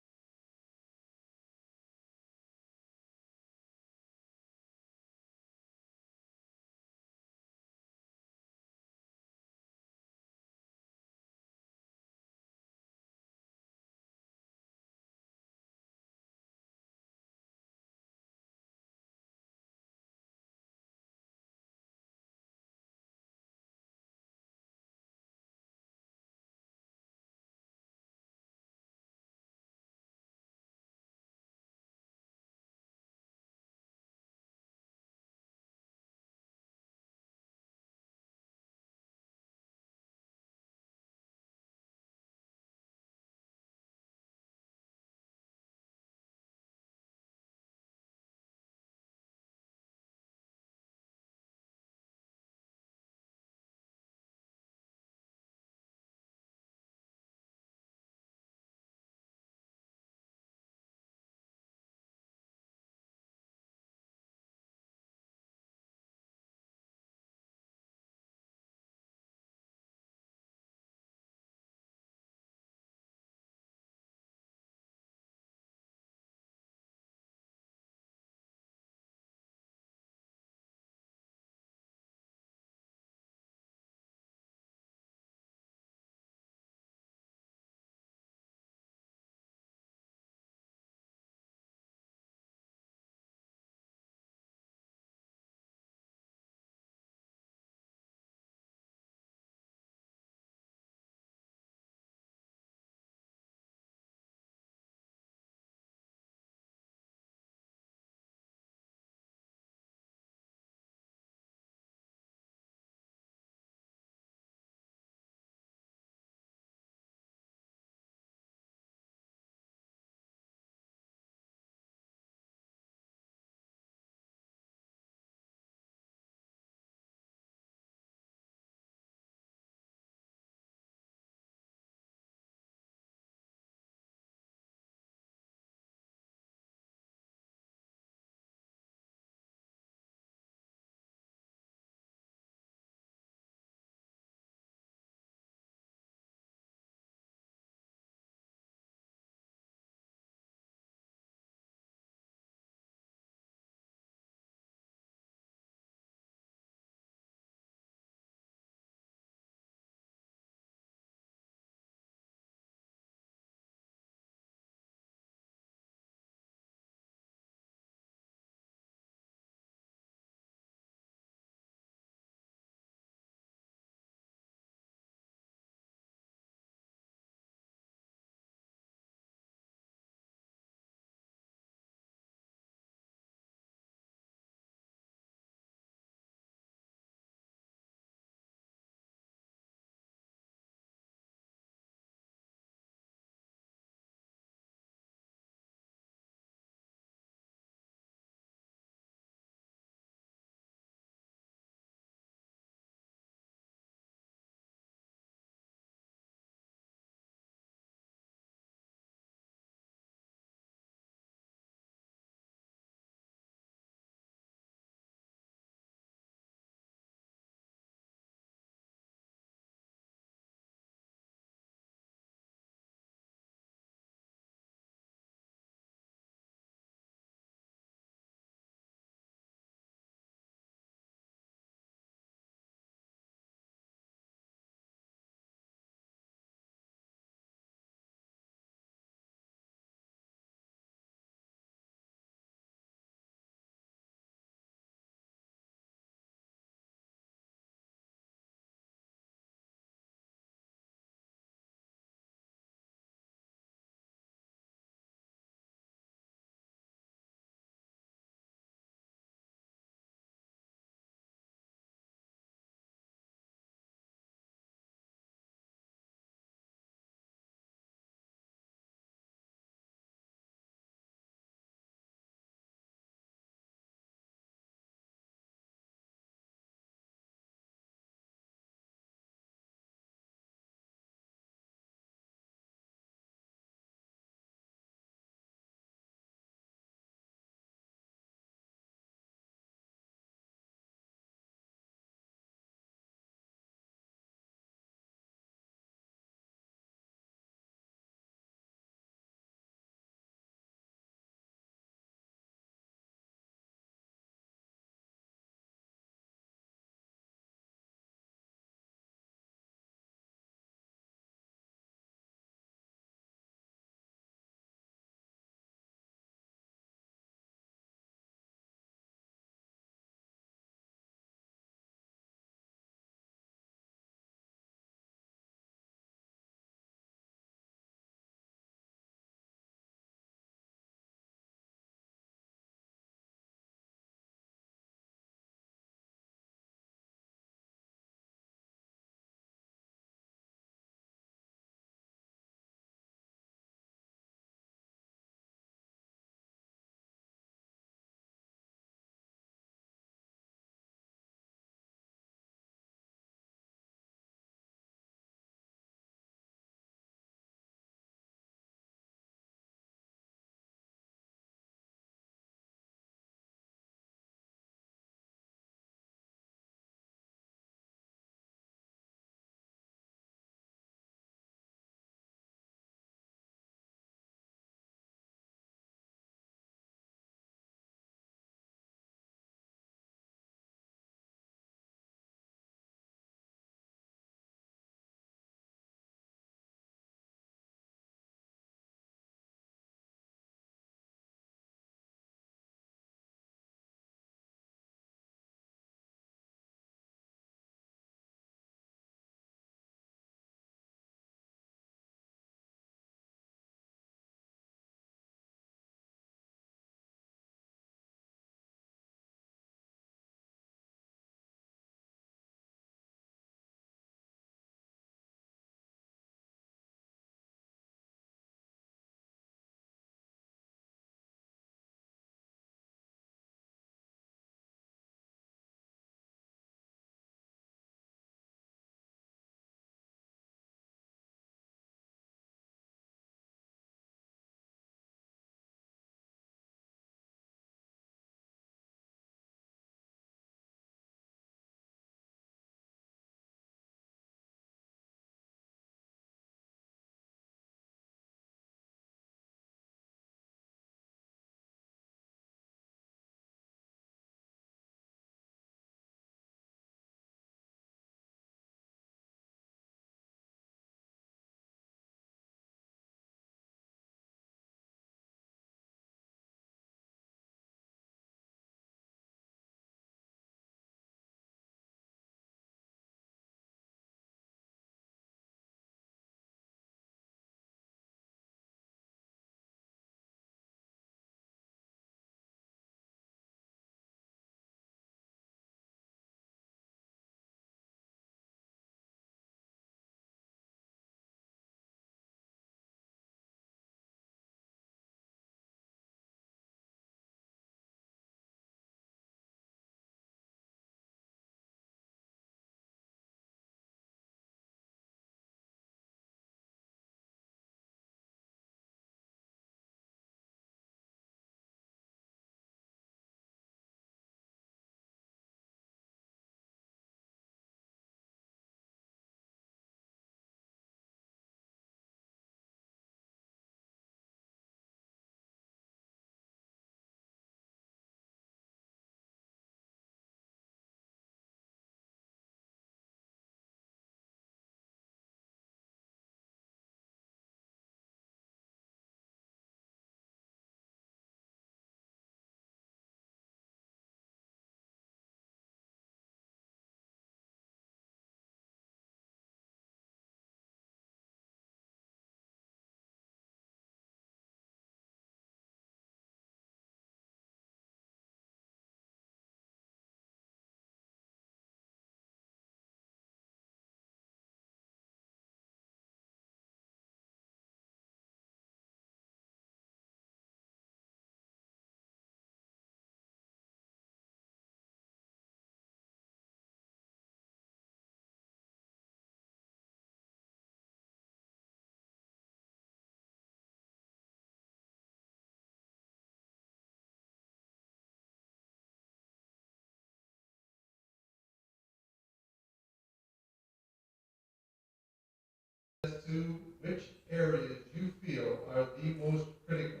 to which areas you feel are the most critical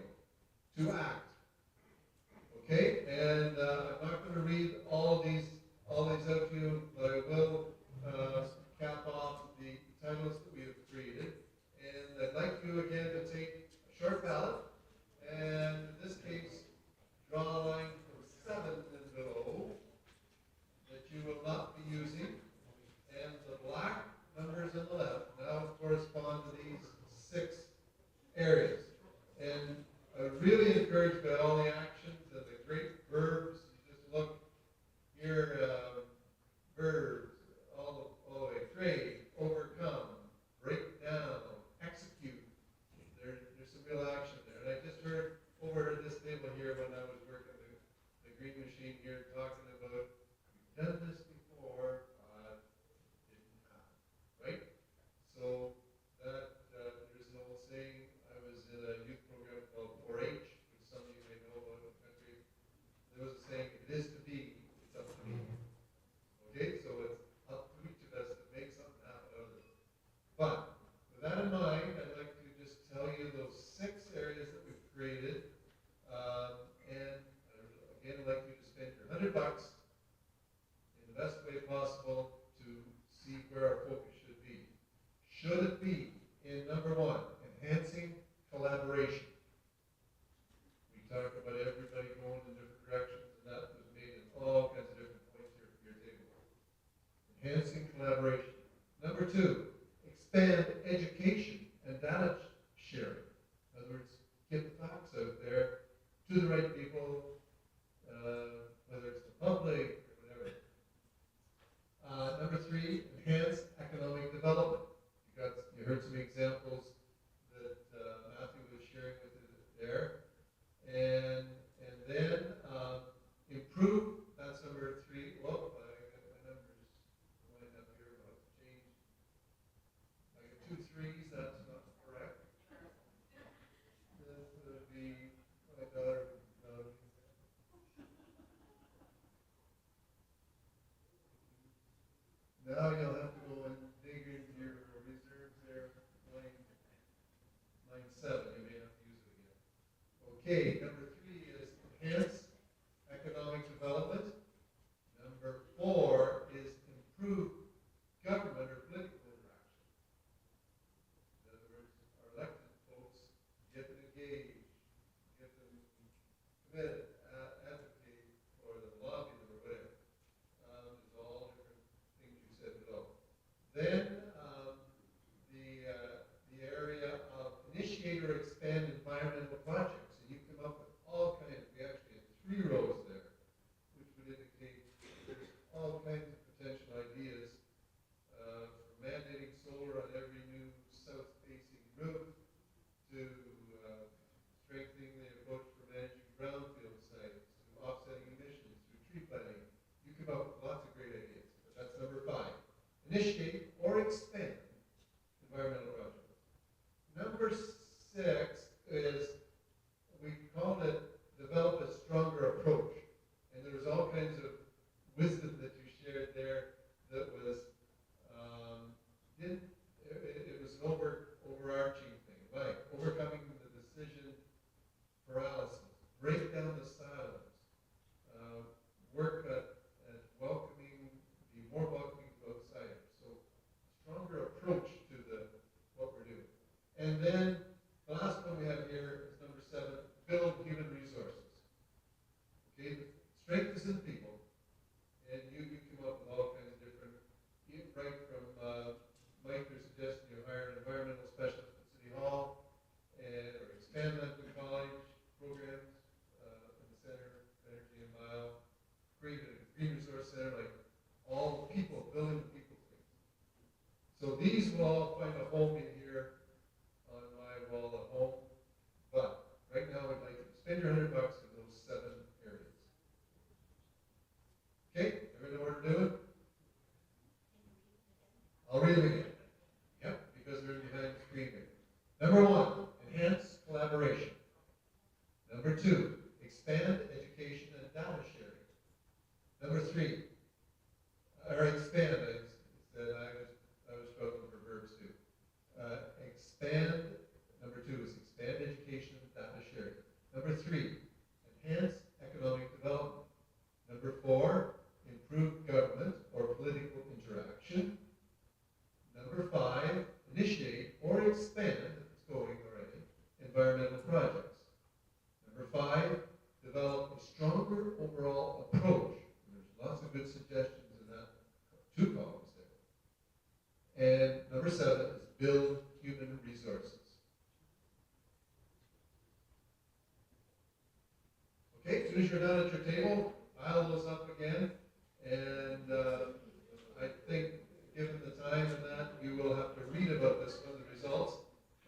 to act. Okay, and I'm not going to read all these out to you, but I will cap off the titles that we have created. And I'd like you again to take a short ballot, and in this case, draw a line from 7 and below that you will not be using, and the black numbers on the left now correspond to these 6 areas. And I'm really encouraged by all the actions and the great verbs. You just look here, verbs, all the way, trade, overcome, break down, execute. There's some real action there. And I just overheard this table here when I was working the green machine here, talking about, we've done this before, didn't happen, right? So that, there's an old saying, I was in a youth program called 4-H, which some of you may know about in the country. There was a saying, it is to be, it's up to me. Okay, so it's up to each of us to make something happen out of this. But with that in mind, I'd like to just tell you those 6 areas that we've created. And again, I'd like you to spend your $100 in the best way possible to see where our focus should be. Should it be in number 1, enhancing collaboration? We talked about everybody going in different directions, and that was made in all kinds of different points here for your table. Enhancing collaboration. Number 2, expand education and data sharing. In other words, get the facts out there to the right people, whether it's the public or whatever. Number 3, enhance economic development. You heard some examples that Matthew was sharing with you there. And then improve, that's number 3. Well, I got my numbers lined up here, but I'll change. I got 2 3s, that's not correct. This would be my daughter. Now you'll have to go and dig into your reserves there, line 7. You may have to use it again. Okay, number 3 is enhance economic development. Number 4 is improve government or political interaction. In other words, our elected folks, get them engaged, get them committed, advocate for them, lobby them, or whatever. There's all different things you said below. Then the area of initiate or expand environmental projects. And you come up with all kinds. We actually had 3 rows there, which would indicate there's all kinds of potential ideas from mandating solar on every new south-facing roof to strengthening the approach for managing brownfield sites, to offsetting emissions through tree planting. You come up with lots of great ideas, but that's number 5. Initiate or expand environmental projects. Number 6 is, we called it develop a stronger approach. And there was all kinds of wisdom that you shared there that was, it was an overarching thing, like overcoming the decision paralysis, break down the silos, work at welcoming, be more welcoming to outsiders. So a stronger approach to what we're doing. And then the last one we have here is number 7, build human resources. Okay, strength is in people, and you come up with all kinds of different, right from Mike, they're suggesting you hire an environmental specialist at City Hall, or expand Lambton College programs in the Center of Energy and Bio, create a green resource center, like all the people, building the people things. So these will all find a home in here on my wall at home, but right now I'd like you to spend your $100 in those 7 areas. Okay, everybody know what we're doing? I'll read them again. Yep, because they're behind the screen here. Number 1, enhance collaboration. Number 2, expand education and data sharing. Number 3, or expand, I was struggling for verbs too. Number 3, enhance economic development. Number 4, improve government or political interaction. Number 5, initiate or expand, if it's going already, environmental projects. Number 5, develop a stronger overall approach. And there's lots of good suggestions in that 2 columns there. And number 7 is build human resources. Okay, as soon as you're done at your table, pile those up again, and I think, given the time and that, you will have to read about this one, the results,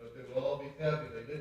but they will all be tabulated.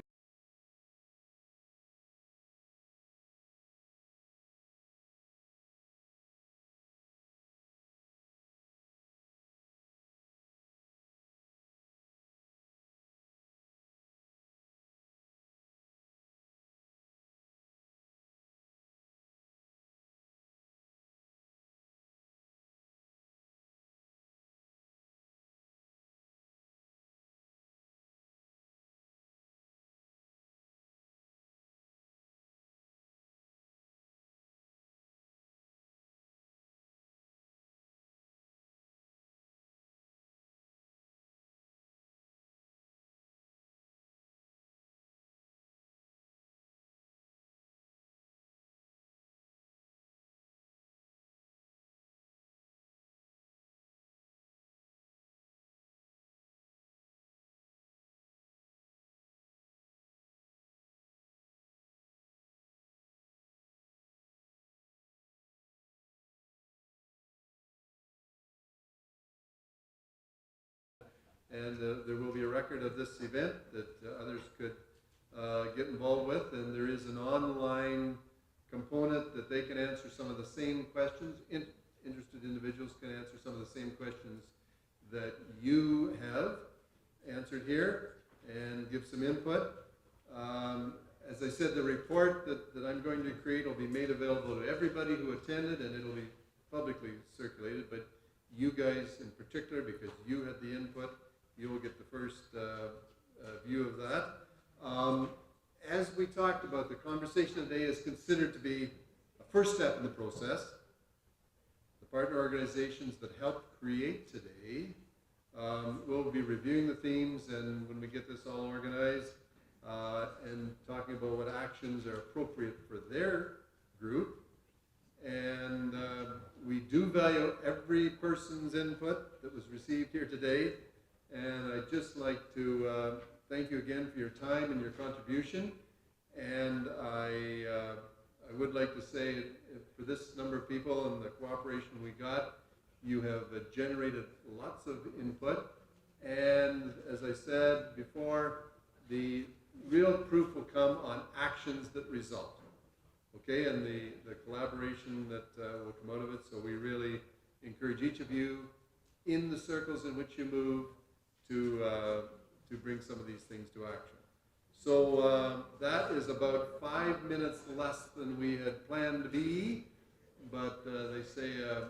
And there will be a record of this event that others could get involved with, and there is an online component that they can answer some of the same questions. Interested individuals can answer some of the same questions that you have answered here and give some input. As I said, the report that I'm going to create will be made available to everybody who attended, and it'll be publicly circulated, but you guys in particular, because you had the input, you will get the first view of that. As we talked about, the conversation today is considered to be a first step in the process. The partner organizations that helped create today will be reviewing the themes, and when we get this all organized, and talking about what actions are appropriate for their group. And we do value every person's input that was received here today. And I'd just like to thank you again for your time and your contribution. And I would like to say, for this number of people and the cooperation we got, you have generated lots of input. And as I said before, the real proof will come on actions that result. Okay, and the collaboration that will come out of it. So we really encourage each of you in the circles in which you move to bring some of these things to action. So that is about 5 minutes less than we had planned to be, but they say a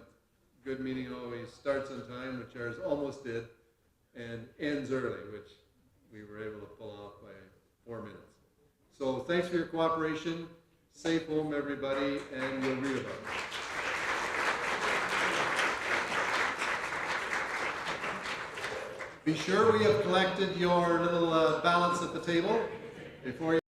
good meeting always starts on time, which ours almost did, and ends early, which we were able to pull off by 4 minutes. So thanks for your cooperation. Safe home, everybody, and we'll read about it. Be sure we have collected your little balance at the table before you